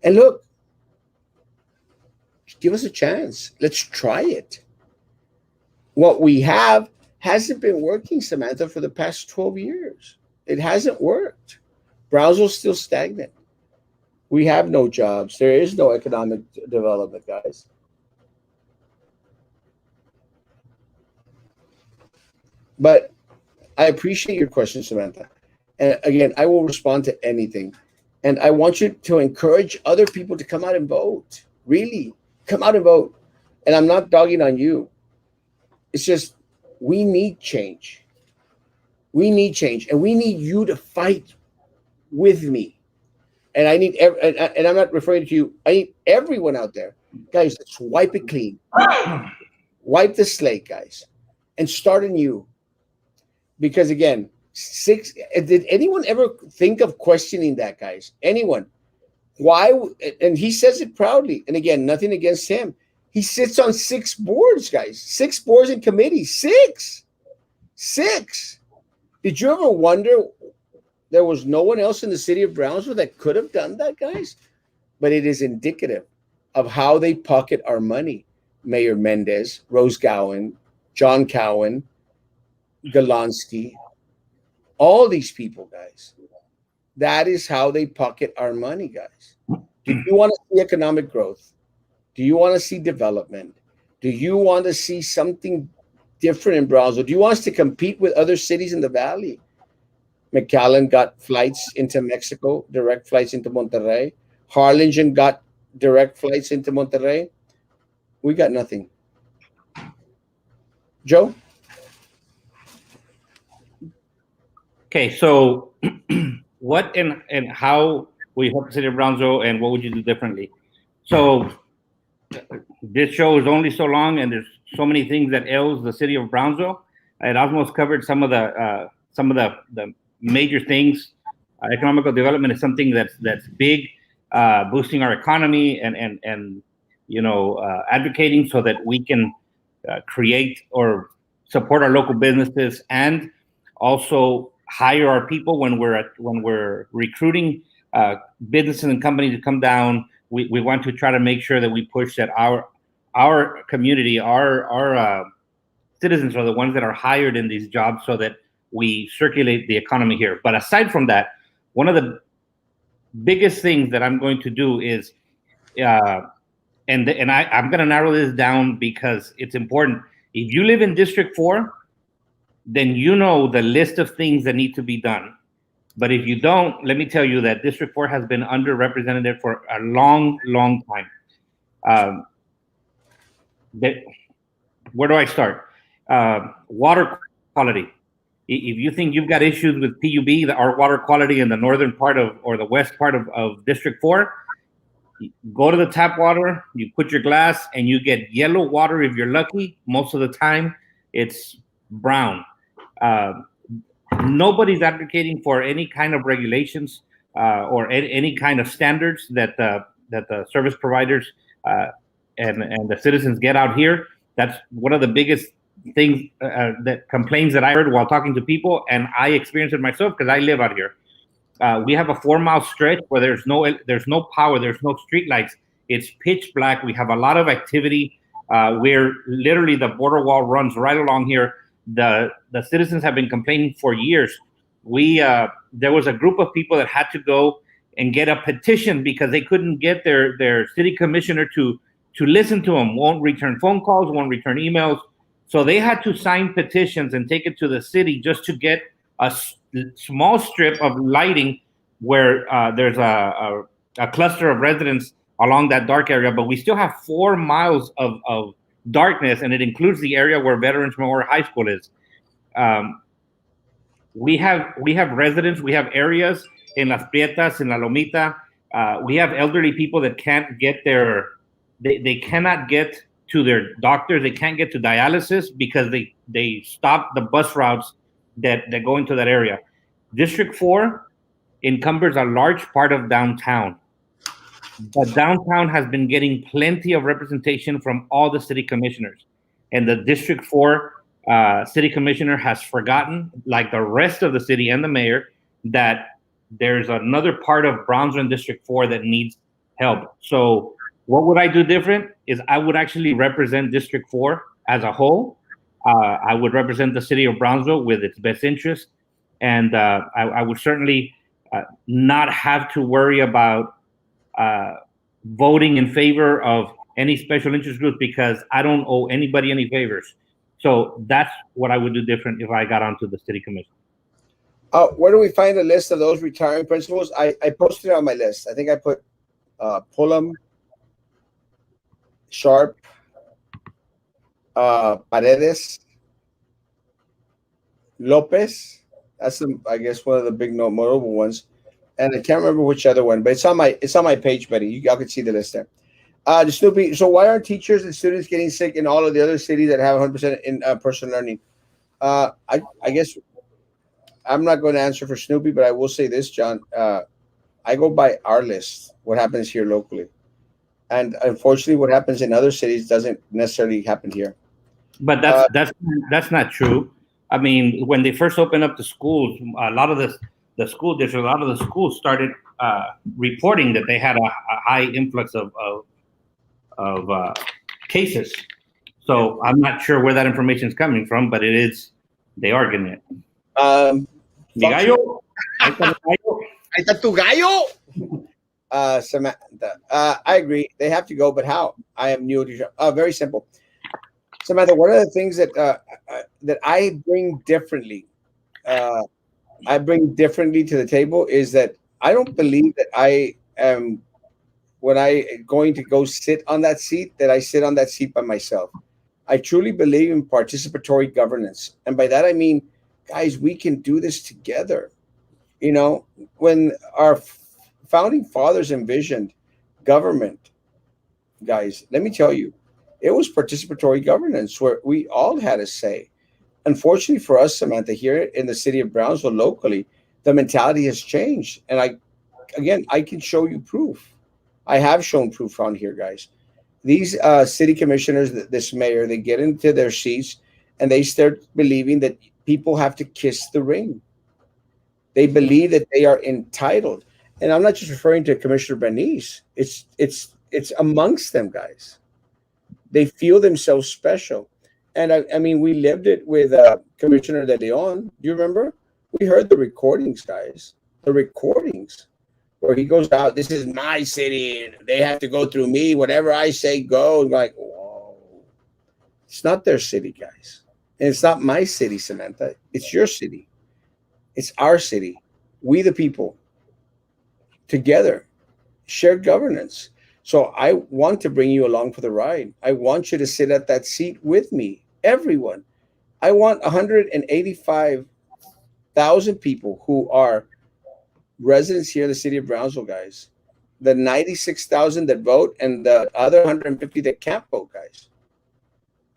And look, give us a chance. Let's try it. What we have hasn't been working, Samantha, for the past 12 years. It hasn't worked. Brownsville's still stagnant. We have no jobs. There is no economic development, guys. But I appreciate your question, Samantha. And again, I will respond to anything. And I want you to encourage other people to come out and vote. Really, come out and vote. And I'm not dogging on you. It's just we need change. We need change. And we need you to fight with me. And I need, and I'm not referring to you, I need everyone out there. Guys, let's wipe it clean. Wipe the slate, guys. And start anew. Because again, did anyone ever think of questioning that, guys? Anyone? Why? And he says it proudly. And again, nothing against him. He sits on 6 boards, guys. 6 boards and committees. 6. Did you ever wonder there was no one else in the city of Brownsville that could have done that, guys? But it is indicative of how they pocket our money. Mayor Mendez, Rose Gowen, John Cowan, Galansky, all these people, guys. That is how they pocket our money, guys. Do you want to see economic growth? Do you want to see development? Do you want to see something different in Brownsville? Do you want us to compete with other cities in the valley? McAllen got flights into Mexico, direct flights into Monterrey. Harlingen got direct flights into Monterrey. We got nothing. Joe? Okay, so what and how will you help the city of Brownsville, and what would you do differently? So this show is only so long, and there's so many things that ails the city of Brownsville Erasmo's covered some of the major things. Economical development is something that's big, boosting our economy and advocating so that we can create or support our local businesses and also hire our people when we're recruiting businesses and companies to come down. We want to try to make sure that we push that our community, our citizens are the ones that are hired in these jobs so that we circulate the economy here. But aside from that, one of the biggest things that I'm going to do is, I'm going to narrow this down because it's important. If you live in District 4, then you know the list of things that need to be done. But if you don't, let me tell you that District 4 has been underrepresented for a long, long time. Where do I start? Water quality. If you think you've got issues with PUB, our water quality in the northern part of, or the west part of District 4, go to the tap water, you put your glass, and you get yellow water if you're lucky. Most of the time, it's brown. Nobody's advocating for any kind of regulations or any kind of standards that the service providers and the citizens get out here. That's one of the biggest things that complaints that I heard while talking to people, and I experienced it myself because I live out here. We have a 4-mile stretch where there's no power, there's no street lights. It's pitch black. We have a lot of activity where literally the border wall runs right along here. The citizens have been complaining for years. There was a group of people that had to go and get a petition because they couldn't get their city commissioner to listen to them. Won't return phone calls, won't return emails. So they had to sign petitions and take it to the city just to get a small strip of lighting where there's a cluster of residents along that dark area. But we still have 4 miles of darkness, and it includes the area where Veterans Memorial High School is. We have residents, we have areas in Las Prietas, in La Lomita. We have elderly people that can't get they cannot get to their doctors. They can't get to dialysis because they stop the bus routes that go into that area. District 4 encumbers a large part of downtown. But downtown has been getting plenty of representation from all the city commissioners. And the District 4 city commissioner has forgotten, like the rest of the city and the mayor, that there's another part of Brownsville and District 4 that needs help. So what would I do different is I would actually represent District 4 as a whole. I would represent the city of Brownsville with its best interest. And I would certainly not have to worry about voting in favor of any special interest groups because I don't owe anybody any favors. So that's what I would do different if I got onto the city commission. Where do we find a list of those retiring principals? I posted it on my list. I think I put Pullum, Sharp, Paredes, Lopez. That's I guess one of the big notable ones, and I can't remember which other one, but it's on my page, Betty. Y'all can see the list there. Snoopy. So why aren't teachers and students getting sick in all of the other cities that have 100% in person learning? I guess I'm not going to answer for Snoopy, but I will say this, John. I go by our list. What happens here locally, and unfortunately, what happens in other cities doesn't necessarily happen here. But that's not true. I mean, when they first opened up the schools, a lot of the school districts, a lot of the schools started reporting that they had a high influx of cases. So I'm not sure where that information is coming from, but they are getting it. Mi gallo. Ahí está tu gallo. Samantha, I agree. They have to go, but how? I am new to very simple. Samantha, one of the things that I bring differently, to the table is that I don't believe that I am, when I going to go sit on that seat, that I sit on that seat by myself. I truly believe in participatory governance. And by that, I mean, guys, we can do this together. You know, when our founding fathers envisioned government, guys, let me tell you, it was participatory governance where we all had a say. Unfortunately for us, Samantha, here in the city of Brownsville locally, the mentality has changed. And I can show you proof. I have shown proof on here, guys. These city commissioners, this mayor, they get into their seats and they start believing that people have to kiss the ring. They believe that they are entitled. And I'm not just referring to Commissioner Bernice. It's amongst them, guys. They feel themselves special. And I mean, we lived it with Commissioner De Leon. Do you remember? We heard the recordings, guys. The recordings where he goes out. This is my city. They have to go through me. Whatever I say goes. Like, whoa! It's not their city, guys, and it's not my city, Samantha. It's your city. It's our city. We the people together shared governance. So I want to bring you along for the ride. I want you to sit at that seat with me, everyone. I want 185,000 people who are residents here in the city of Brownsville, guys. The 96,000 that vote and the other 150 that can't vote, guys.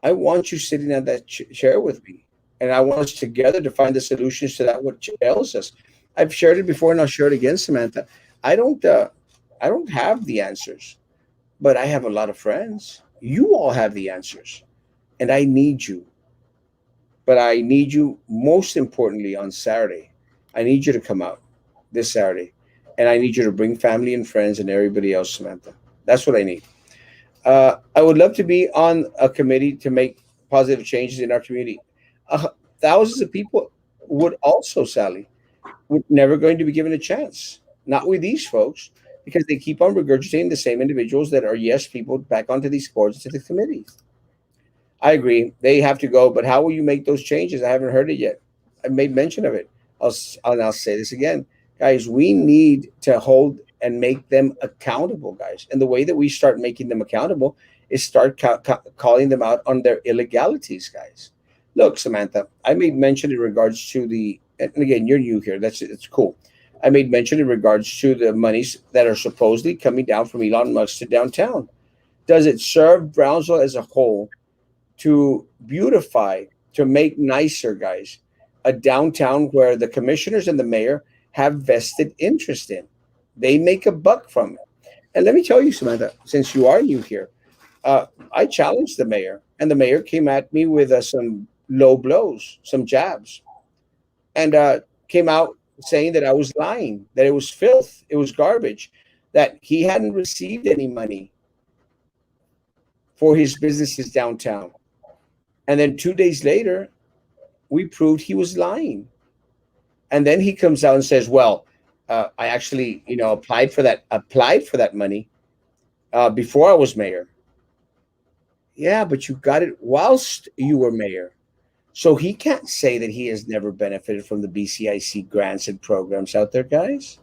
I want you sitting at that chair with me. And I want us together to find the solutions to that what ails us. I've shared it before and I'll share it again, Samantha. I don't uh, I don't have the answers, but I have a lot of friends. You all have the answers. And I need you. But I need you most importantly on Saturday. I need you to come out this Saturday. And I need you to bring family and friends and everybody else, Samantha. That's what I need. I would love to be on a committee to make positive changes in our community. Uh, Thousands of people would also, Sally, would never going to be given a chance. Not with these folks, because they keep on regurgitating the same individuals that are yes people back onto these boards to the committees. I agree. They have to go, but how will you make those changes? I haven't heard it yet. I made mention of it. And I'll say this again, guys. We need to hold and make them accountable, guys. And the way that we start making them accountable is start calling them out on their illegalities, guys. Look, Samantha, I made mention in regards to the, and again, you're new here. That's it's cool. I made mention in regards to the monies that are supposedly coming down from Elon Musk to downtown. Does it serve Brownsville as a whole to beautify, to make nicer, guys, a downtown where the commissioners and the mayor have vested interest in? They make a buck from it. And let me tell you, Samantha, since you are new here, I challenged the mayor, and the mayor came at me with some low blows, some jabs, and came out saying that I was lying, that it was filth, it was garbage, that he hadn't received any money for his businesses downtown. And then 2 days later, we proved he was lying. And then he comes out and says, "Well, I actually, applied for that money before I was mayor." Yeah, but you got it whilst you were mayor. So he can't say that he has never benefited from the BCIC grants and programs out there, guys.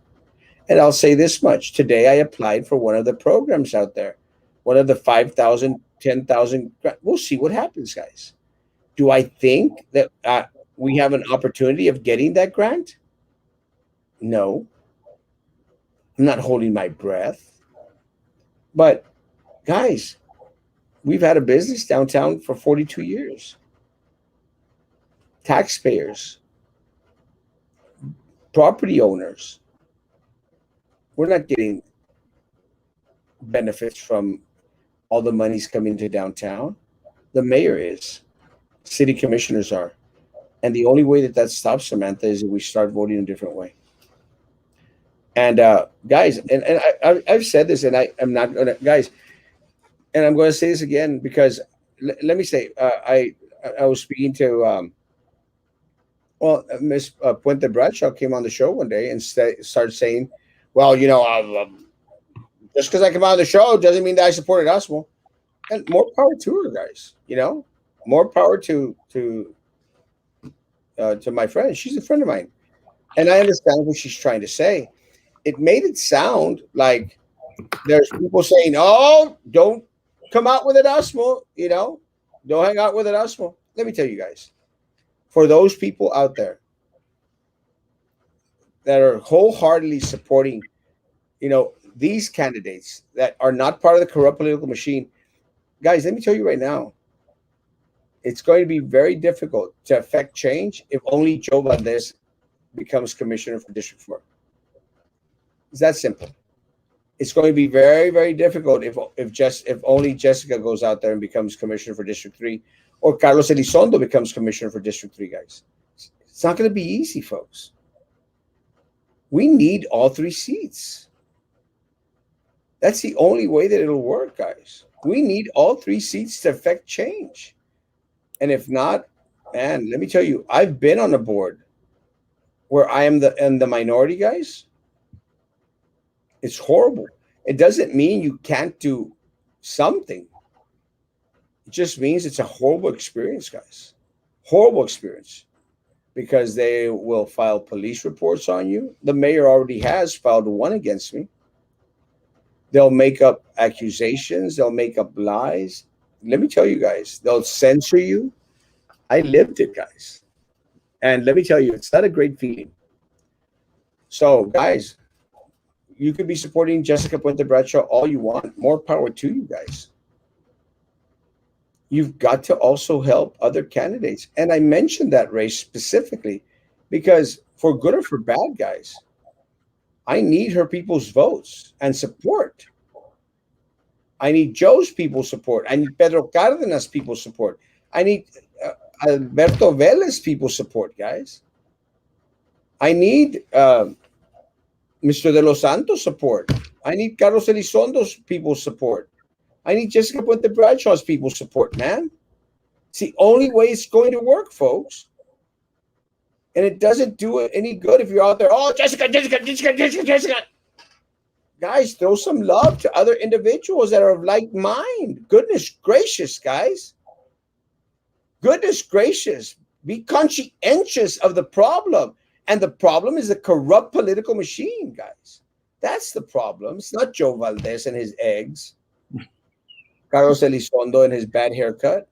And I'll say this much. Today I applied for one of the programs out there, one of the 5,000, 10,000. We'll see what happens, guys. Do I think that we have an opportunity of getting that grant? No, I'm not holding my breath. But guys, we've had a business downtown for 42 years. Taxpayers, property owners, we're not getting benefits from all the money's coming to downtown. The mayor is, city commissioners are. And the only way that that stops, Samantha, is if we start voting a different way. And guys, I've said this, and I'm not going to, guys, and I'm going to say this again because let me say, I was speaking to, Miss Puente Bradshaw came on the show one day and started saying, well, just because I come on the show doesn't mean that I supported Erasmo. And more power to her, guys. More power to my friend. She's a friend of mine, and I understand what she's trying to say. It made it sound like there's people saying, "Oh, don't come out with Erasmo," don't hang out with Erasmo. Let me tell you guys, for those people out there that are wholeheartedly supporting, these candidates that are not part of the corrupt political machine, guys, let me tell you right now, It's going to be very difficult to affect change if only Joe Valdez becomes commissioner for District 4. It's that simple. It's going to be very, very difficult if only Jessica goes out there and becomes commissioner for District 3, or Carlos Elizondo becomes commissioner for District 3, guys. It's not going to be easy, folks. We need all three seats. That's the only way that it'll work, guys. We need all three seats to affect change. And if not, man, let me tell you, I've been on a board where I am the minority, guys. It's horrible. It doesn't mean you can't do something. It just means it's a horrible experience, guys. Horrible experience. Because they will file police reports on you. The mayor already has filed one against me. They'll make up accusations. They'll make up lies. Let me tell you guys, they'll censor you. I lived it, guys. And let me tell you, it's not a great feeling. So, guys, you could be supporting Jessica Puente Bradshaw all you want. More power to you guys. You've got to also help other candidates. And I mentioned that race specifically because for good or for bad, guys, I need her people's votes and support. I need Joe's people's support. I need Pedro Cardenas' people's support. I need Alberto Vélez people's support, guys. I need Mr. De Los Santos support. I need Carlos Elizondo's people's support. I need Jessica Puente Bradshaw's people's support, man. It's the only way it's going to work, folks. And it doesn't do it any good if you're out there, oh, Jessica. Guys, throw some love to other individuals that are of like mind. Goodness gracious, guys. Goodness gracious. Be conscientious of the problem. And the problem is the corrupt political machine, guys. That's the problem. It's not Joe Valdez and his eggs. Carlos Elizondo and his bad haircut.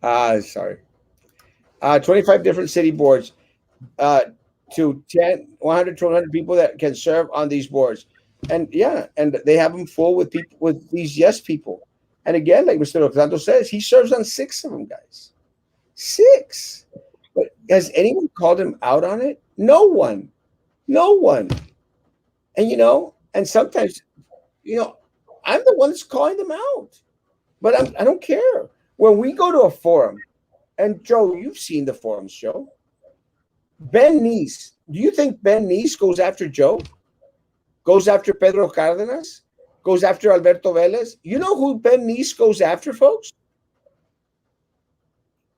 Sorry. 25 different city boards to 100 to 100 people that can serve on these boards. And yeah, and they have them full with people, with these yes people. And again, like Mr. Octanto says, he serves on 6 of them, guys. 6. But has anyone called him out on it? No one. No one. And, and sometimes, I'm the one that's calling them out. But I don't care. When we go to a forum, and Joe, you've seen the forums, Joe. Ben Neese. Do you think Ben Neese goes after Joe? Goes after Pedro Cardenas? Goes after Alberto Vélez? You know who Ben Neese goes after, folks?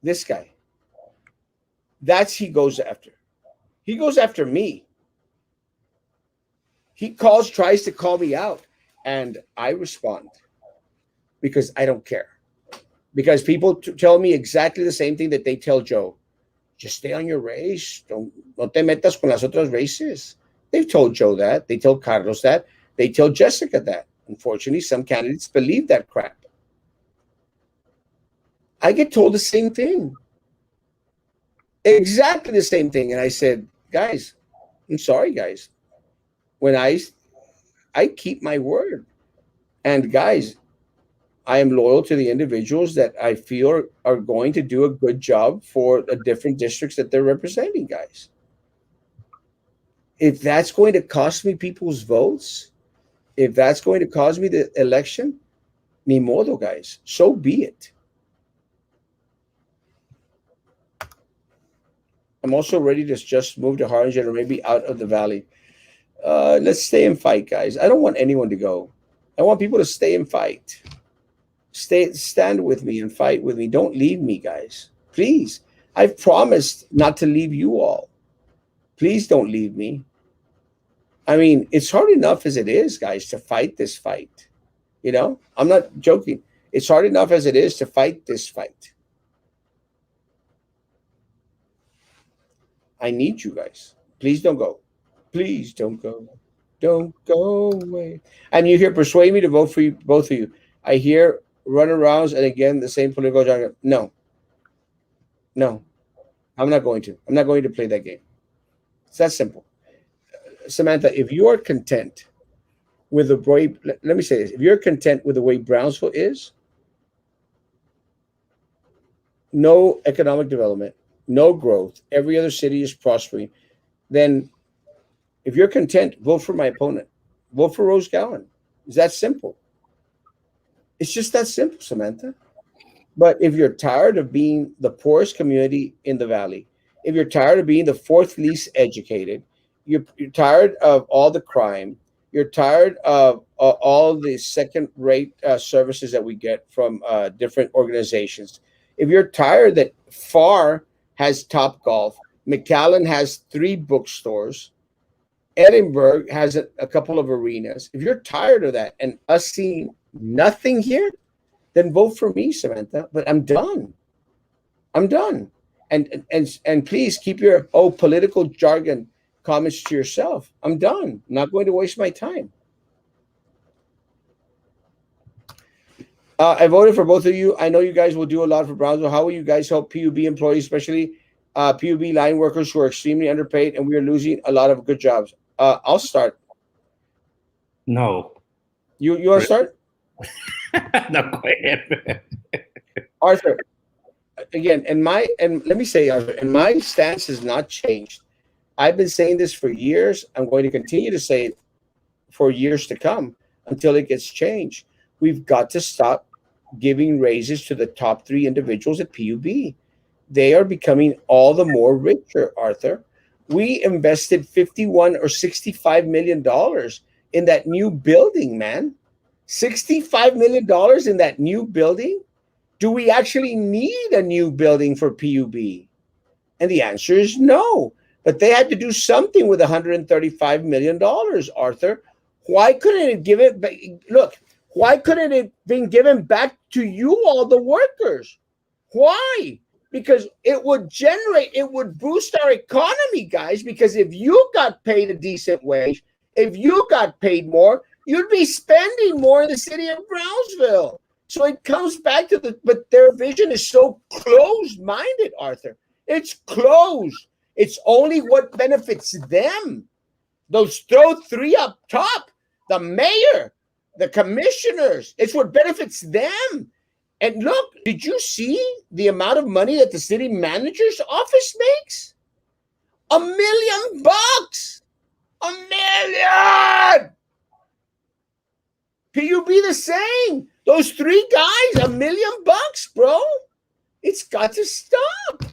This guy. He goes after. He goes after me. He tries to call me out, and I respond because I don't care. Because people tell me exactly the same thing that they tell Joe. Just stay on your race. No te metas con las otras races. They've told Joe that. They told Carlos that. They tell Jessica that. Unfortunately, some candidates believe that crap. I get told the same thing. Exactly the same thing. And I said, guys, I'm sorry, guys. When I keep my word. And guys, I am loyal to the individuals that I feel are going to do a good job for the different districts that they're representing, guys. If that's going to cost me people's votes, if that's going to cause me the election, ni modo, guys. So be it. I'm also ready to just move to Harlingen or maybe out of the valley. Let's stay and fight, guys. I don't want anyone to go. I want people to stay and fight. Stand with me and fight with me. Don't leave me, guys. Please. I've promised not to leave you all. Please don't leave me. I mean, it's hard enough as it is, guys, to fight this fight. I'm not joking. It's hard enough as it is to fight this fight. I need you guys. Please don't go. Please don't go. Don't go away. And you hear persuade me to vote for you, both of you. I hear runarounds and again the same political jargon. No, I'm not going to. I'm not going to play that game. It's that simple. Samantha, if you are content with the way, let me say this, if you're content with the way Brownsville is, no economic development, no growth, every other city is prospering, then if you're content, vote for my opponent. Vote for Rose Gowan. It's that simple. It's just that simple, Samantha. But if you're tired of being the poorest community in the valley, if you're tired of being the fourth least educated, you're tired of all the crime, you're tired of all the second-rate services that we get from different organizations. If you're tired that FAR has Top Golf, McAllen has 3 bookstores, Edinburgh has a couple of arenas. If you're tired of that and us seeing nothing here, then vote for me, Samantha. But I'm done. I'm done. And please keep your political jargon comments to yourself. I'm done. I'm not going to waste my time. I voted for both of you. I know you guys will do a lot for Brownsville. How will you guys help PUB employees, especially PUB line workers who are extremely underpaid, and we are losing a lot of good jobs? I'll start. No. You want to start? No, go ahead. Arthur, again, and let me say, Arthur, and my stance has not changed. I've been saying this for years. I'm going to continue to say it for years to come until it gets changed. We've got to stop giving raises to the top 3 individuals at PUB. They are becoming all the more richer, Arthur. We invested $51 or $65 million in that new building, man. $65 million in that new building? Do we actually need a new building for PUB? And the answer is no. But they had to do something with $135 million, Arthur. Why couldn't it give it back? Look, why couldn't it been given back to you, all the workers? Why? Because it would boost our economy, guys. Because if you got paid a decent wage, if you got paid more, you'd be spending more in the city of Brownsville. So it comes back to but their vision is so closed-minded, Arthur. It's closed. It's only what benefits them. Those throw 3 up top, the mayor, the commissioners. It's what benefits them. And look, did you see the amount of money that the city manager's office makes? $1 million. $1 million. PUB the same. Those 3 guys, $1 million, bro. It's got to stop.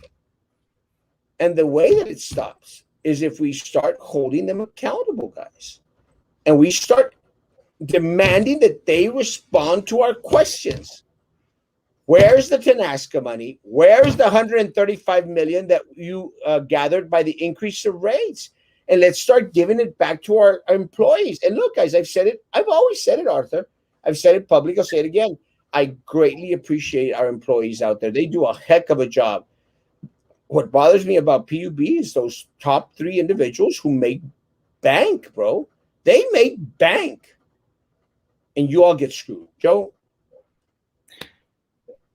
And the way that it stops is if we start holding them accountable, guys. And we start demanding that they respond to our questions. Where's the Tenasca money? Where's the $135 million that you gathered by the increase of rates? And let's start giving it back to our employees. And look, guys, I've said it. I've always said it, Arthur. I've said it publicly. I'll say it again. I greatly appreciate our employees out there. They do a heck of a job. What bothers me about PUB is those top 3 individuals who make bank, bro. They make bank. And you all get screwed. Joe?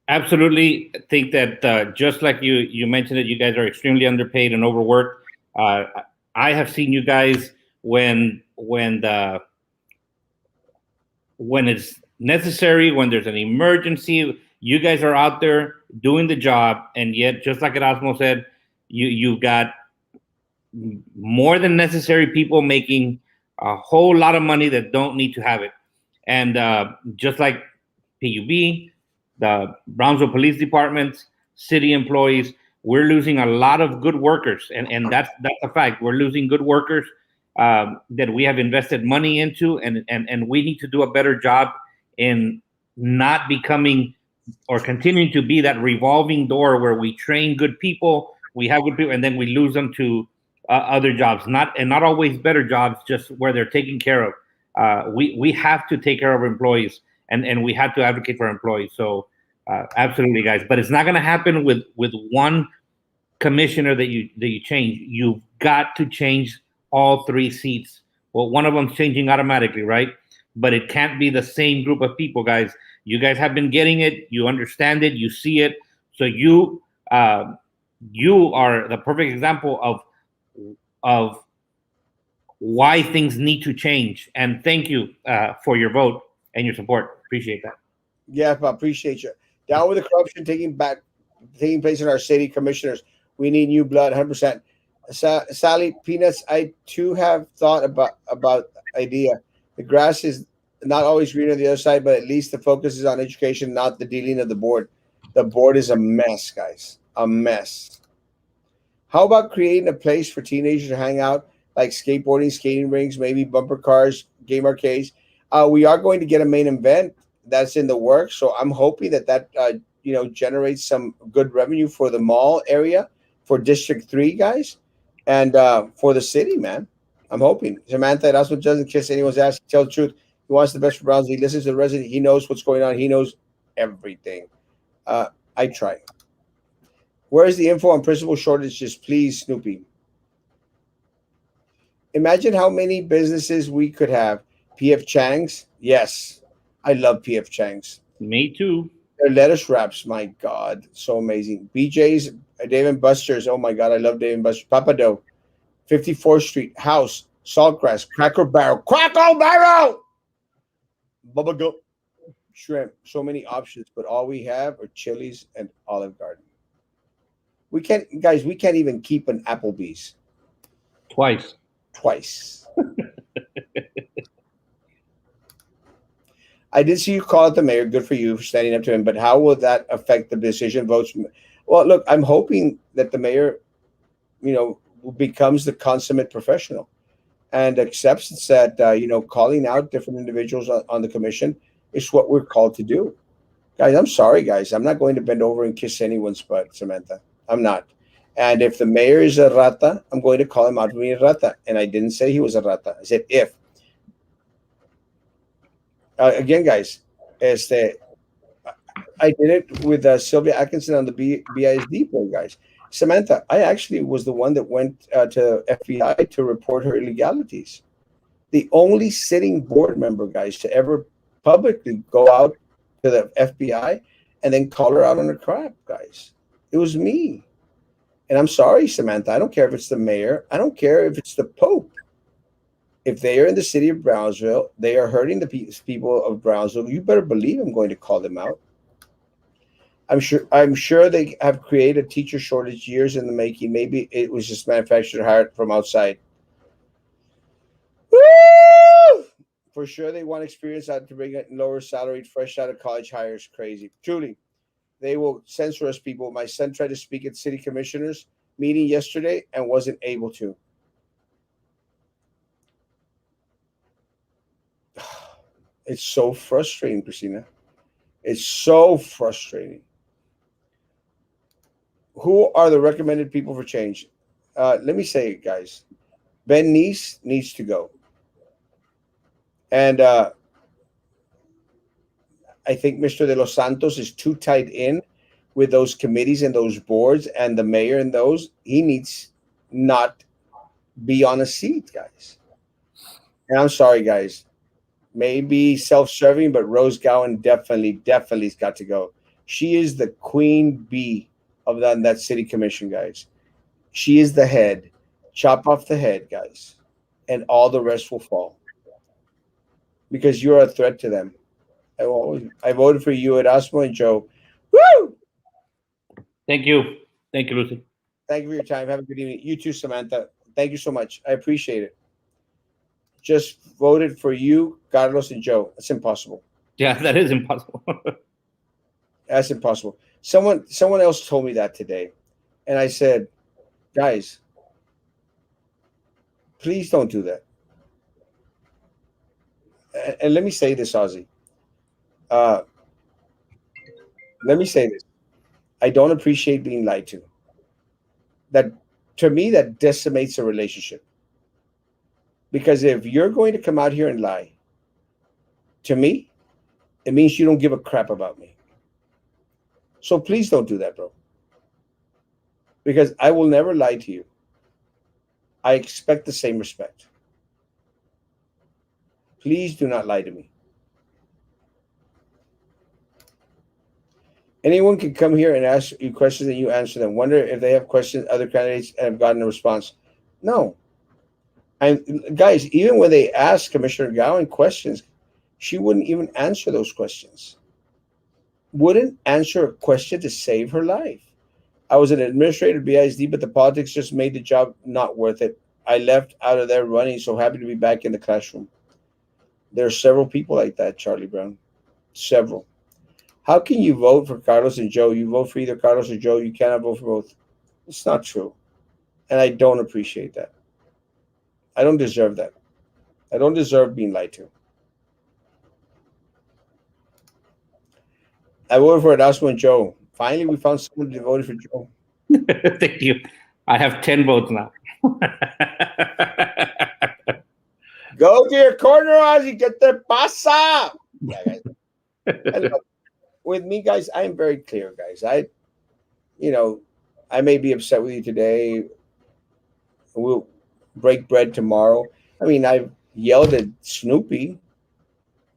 Absolutely. I think that just like you mentioned that you guys are extremely underpaid and overworked. I have seen you guys when it's necessary, when there's an emergency, you guys are out there doing the job, and yet, just like Erasmo said, you got more than necessary people making a whole lot of money that don't need to have it. And just like PUB, the Brownsville Police Department, city employees, we're losing a lot of good workers, and that's a fact. We're losing good workers that we have invested money into, and we need to do a better job in not becoming or continuing to be that revolving door where we train good people, we have good people, and then we lose them to other jobs, not always better jobs, just where they're taken care of. We have to take care of our employees, and we have to advocate for our employees. So absolutely, guys, but it's not going to happen with one commissioner that you change. You've got to change all 3 seats. Well, one of them's changing automatically, right? But it can't be the same group of people, guys. You guys have been getting it. You understand it. You see it. So you are the perfect example of why things need to change. And thank you for your vote and your support. Appreciate that. Yeah, I appreciate you. Down with the corruption taking place in our city commissioners. We need new blood, 100%. Sally Peanuts, I too have thought about idea. The grass is not always green on the other side, but at least the focus is on education, not the dealing of the board. The board is a mess, guys. A mess. How about creating a place for teenagers to hang out, like skateboarding, skating rinks, maybe bumper cars, game arcades? We are going to get a main event that's in the works, so I'm hoping that generates some good revenue for the mall area, for District Three guys, and for the city, man. I'm hoping Samantha Erasmo doesn't kiss anyone's ass. Tell the truth. He wants the best for Browns. He listens to the resident. He knows what's going on. He knows everything. I try. Where is the info on principal shortages, please, Snoopy? Imagine how many businesses we could have. PF Chang's? Yes. I love PF Chang's. Me too. Their lettuce wraps, my God, so amazing. BJ's, Dave and Buster's. Oh my God, I love Dave and Buster's. Papa Dough, 54th Street, House, Saltgrass, Cracker Barrel, Bubba Gump, Shrimp. So many options, but all we have are Chili's and Olive Garden. We can't, guys, we can't even keep an Applebee's Twice. twice. I did see you call out the mayor. Good for you for standing up to him. But how will that affect the decision votes? Well, look, I'm hoping that the mayor, becomes the consummate professional and accepts that, calling out different individuals on the commission is what we're called to do. Guys, I'm sorry, guys. I'm not going to bend over and kiss anyone's butt, Samantha. I'm not. And if the mayor is a rata, I'm going to call him out for being a rata. And I didn't say he was a rata. I said if. Again, guys, I did it with Sylvia Atkinson on the BISD board, guys. Samantha, I actually was the one that went to FBI to report her illegalities. The only sitting board member, guys, to ever publicly go out to the FBI and then call her out on her crap, guys. It was me. And I'm sorry, Samantha. I don't care if it's the mayor. I don't care if it's the Pope. If they are in the city of Brownsville, they are hurting the people of Brownsville. You better believe I'm going to call them out. I'm sure they have created a teacher shortage years in the making. Maybe it was just manufactured hired from outside. Woo! For sure, they want experience out to bring in lower salaried, fresh out of college hires. Crazy. Truly, they will censor us, people. My son tried to speak at city commissioners meeting yesterday and wasn't able to. It's so frustrating, Christina. It's so frustrating. Who are the recommended people for change? Let me say it, guys. Ben Neese needs to go. And I think Mr. De Los Santos is too tied in with those committees and those boards and the mayor and those. He needs not be on a seat, guys. And I'm sorry, guys. Maybe self-serving, but Rose Gowan definitely's got to go. She is the queen bee of that city commission, guys. She is the head. Chop off the head, guys, and all the rest will fall because you're a threat to them. I voted for you, Erasmo and Joe. Woo! Thank you, Lucy. Thank you for your time. Have a good evening. You too, Samantha. Thank you so much. I appreciate it. Just voted for you, Carlos, and Joe. That's impossible. Yeah, that is impossible. That's impossible. Someone else told me that today, and I said, guys, please don't do that. And let me say this, Ozzy. Let me say this. I don't appreciate being lied to. That, to me, that decimates a relationship. Because if you're going to come out here and lie to me, it means you don't give a crap about me. So please don't do that, bro. Because I will never lie to you. I expect the same respect. Please do not lie to me. Anyone can come here and ask you questions and you answer them. Wonder if they have questions, other candidates, and have gotten a response. No. And guys, even when they asked Commissioner Gowan questions, she wouldn't even answer those questions. Wouldn't answer a question to save her life. I was an administrator at BISD, but the politics just made the job not worth it. I left out of there running, so happy to be back in the classroom. There are several people like that, Charlie Brown. Several. How can you vote for Carlos and Joe? You vote for either Carlos or Joe. You cannot vote for both. It's not true. And I don't appreciate that. I don't deserve that. I don't deserve being lied to. I voted for Erasmo and Joe. Finally, we found someone who voted for Joe. Thank you. I have 10 votes now. Go to your corner, Ozzy. Get the pasa. Yeah, guys. And look, with me, guys, I am very clear, guys. I may be upset with you today. We'll break bread tomorrow. I mean, I've yelled at Snoopy.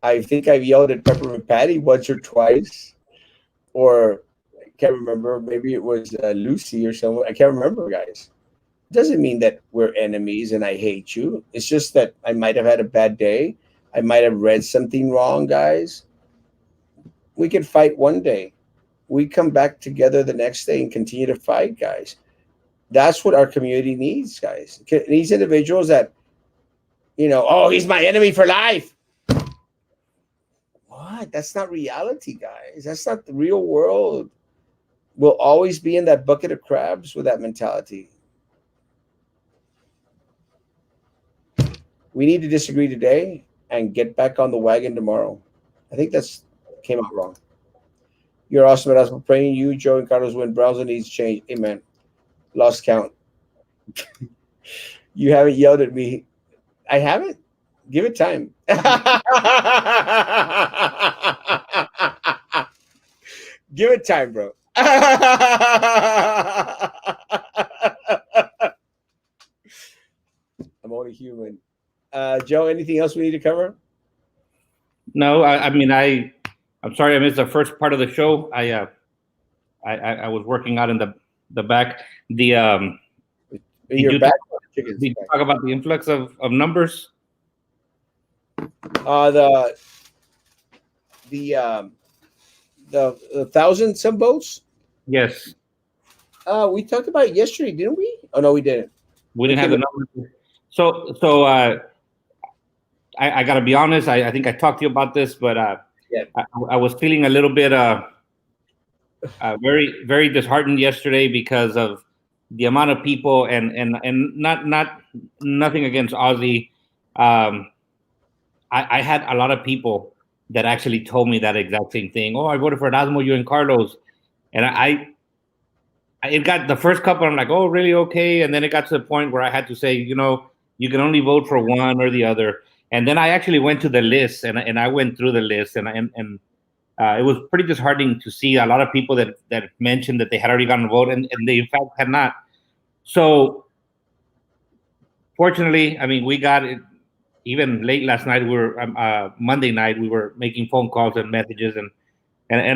I think I've yelled at Peppermint Patty once or twice, or I can't remember. Maybe it was Lucy or someone. I can't remember, guys. It doesn't mean that we're enemies and I hate you. It's just that I might have had a bad day. I might have read something wrong, guys. We can fight one day. We come back together the next day and continue to fight, guys. That's what our community needs, guys. It needs individuals that, oh, he's my enemy for life. What? That's not reality, guys. That's not the real world. We'll always be in that bucket of crabs with that mentality. We need to disagree today and get back on the wagon tomorrow. I think that's came out wrong. You're awesome, Erasmo. Praying you, Joe, and Carlos win. Browser needs change. Amen. Lost count. You haven't yelled at me. I haven't. Give it time. Give it time, bro. I'm only human. Joe, anything else we need to cover? No, I mean, I'm sorry I missed the first part of the show. I was working out in the back. Did you talk about the influx of numbers? The 1,000 some votes. Yes. We talked about it yesterday, didn't we? Oh no, we didn't. We didn't have the numbers. So I got to be honest. I think I talked to you about this, but yeah. I was feeling a little bit very, very disheartened yesterday because of the amount of people and nothing against Ozzy. I had a lot of people that actually told me that exact same thing. Oh, I voted for Erasmo, you and Carlos, and it got the first couple. I'm like, oh, really? Okay. And then it got to the point where I had to say, you can only vote for one or the other. And then I actually went to the list and I went through the list and it was pretty disheartening to see a lot of people that mentioned that they had already gotten a vote and they in fact had not. So fortunately, I mean, we got it even late last night. We were Monday night. We were making phone calls and messages and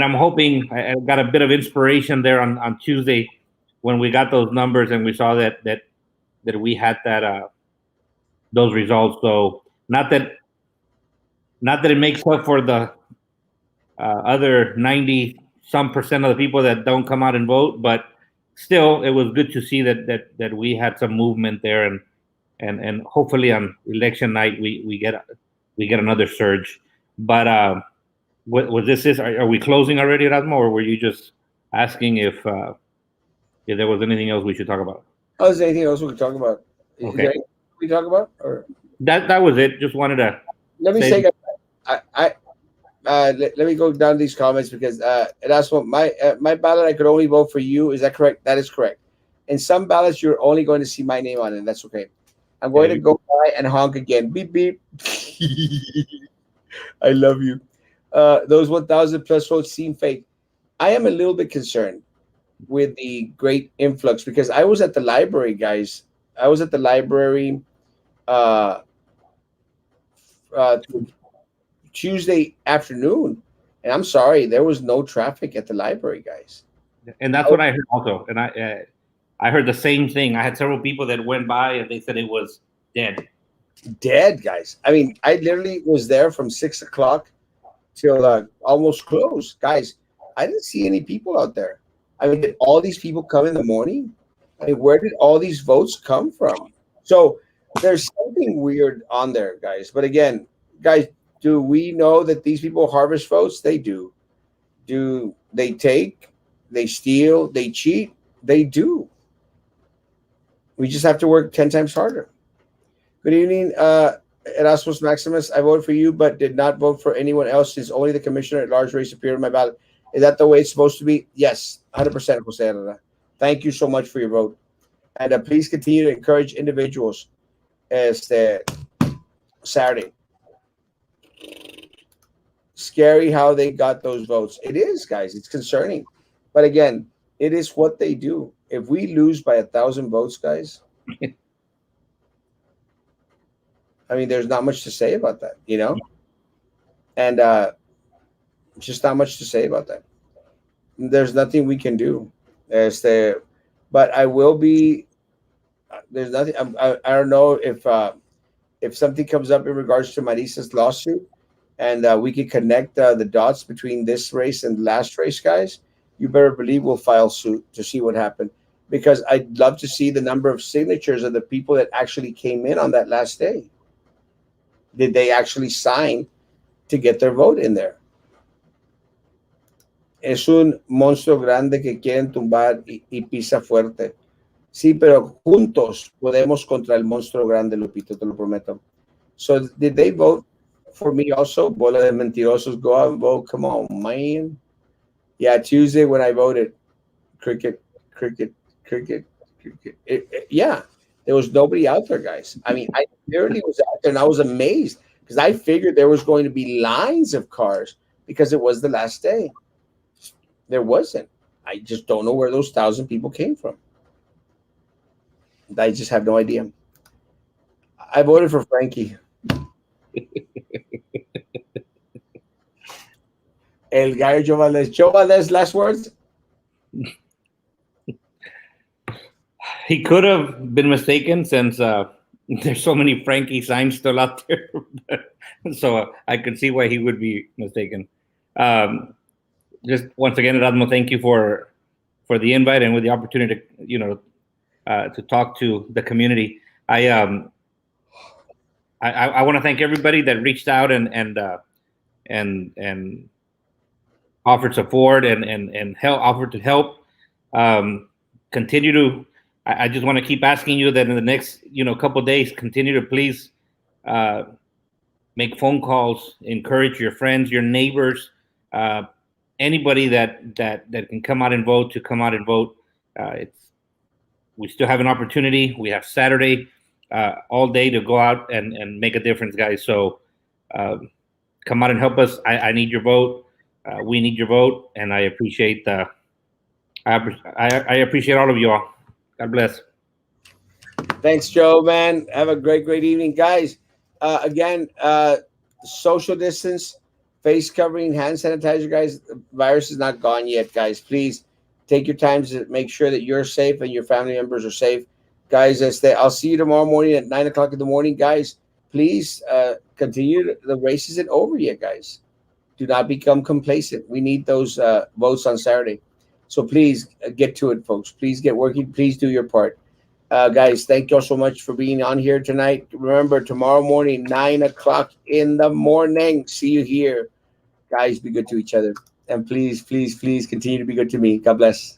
I'm hoping I got a bit of inspiration there on Tuesday when we got those numbers and we saw that we had that those results. So not that it makes up for the other 90% of the people that don't come out and vote, but still, it was good to see that we had some movement there, and hopefully on election night we get another surge. But was this are we closing already, Erasmo, or were you just asking if there was anything else we should talk about? Oh, is there anything else we could talk about? Okay. Is there anything we talk about? Or that was it. Just wanted to. Let me say, let me go down these comments because that's what my ballot. I could only vote for you. Is that correct? That is correct. In some ballots, you're only going to see my name on it. That's okay. I'm going to go by and honk again. Beep beep. I love you. Those 1,000 plus votes seem fake. I am a little bit concerned with the great influx because I was at the library, guys. I was at the library Tuesday afternoon, and I'm sorry, there was no traffic at the library, guys. And that's what I heard also. And I heard the same thing. I had several people that went by and they said it was dead. dead, guys. I mean, I literally was there from 6 o'clock till almost close, guys. I didn't see any people out there. I mean, did all these people come in the morning? I mean, where did all these votes come from? So there's something weird on there, guys. But again, guys, do we know that these people harvest votes? They do. Do they take? They steal? They cheat? They do. We just have to work 10 times harder. Good evening, Erasmus Maximus. I voted for you, but did not vote for anyone else since only the commissioner at large race appeared on my ballot. Is that the way it's supposed to be? Yes, 100%, Jose Herrera. Thank you so much for your vote. And please continue to encourage individuals este, Saturday. Scary how they got those votes. It is, guys. It's concerning. But again, it is what they do. If we lose by 1,000 votes, guys, I mean, there's not much to say about that, you know? And just not much to say about that. There's nothing we can do. But I will be. There's nothing. I don't know if something comes up in regards to Marisa's lawsuit, and we can connect the dots between this race and the last race, guys. You better believe we'll file suit to see what happened, because I'd love to see the number of signatures of the people that actually came in on that last day. Did they actually sign to get their vote in there? Es un monstruo grande que quieren tumbar y pisa fuerte. Sí, pero juntos podemos contra el monstruo grande, Lupito, te lo prometo. So did they vote for me also? Bola de mentirosos, go out and vote. Come on, man. Yeah, Tuesday when I voted, cricket. Yeah, there was nobody out there, guys. I mean, I literally was out there and I was amazed because I figured there was going to be lines of cars because it was the last day. There wasn't. I just don't know where those 1,000 people came from. I just have no idea. I voted for Frankie. El Gallo Joe Valdez. Joe Valdez, last words? He could have been mistaken since there's so many Frankie signs still out there. So I could see why he would be mistaken. Just once again, Erasmo, thank you for the invite and with the opportunity to, to talk to the community. I want to thank everybody that reached out and offered support and help, offered to help. Continue to. I just want to keep asking you that in the next couple of days, continue to please make phone calls, encourage your friends, your neighbors, anybody that can come out and vote to come out and vote. We still have an opportunity. We have Saturday all day to go out and make a difference, guys. So come out and help us. I need your vote. We need your vote, and I appreciate I appreciate all of you all. God bless. Thanks, Joe, man. Have a great evening, guys. Again, social distance, face covering, hand sanitizer, guys. The virus is not gone yet, guys. Please take your time to make sure that you're safe and your family members are safe, guys. I'll see you tomorrow morning at 9 o'clock in the morning, guys. Please continue. The race isn't over yet, guys. Do not become complacent. We need those votes on Saturday. So please get to it, folks. Please get working. Please do your part. Guys, thank you all so much for being on here tonight. Remember, tomorrow morning, 9 o'clock in the morning. See you here. Guys, be good to each other. And please, please, please continue to be good to me. God bless.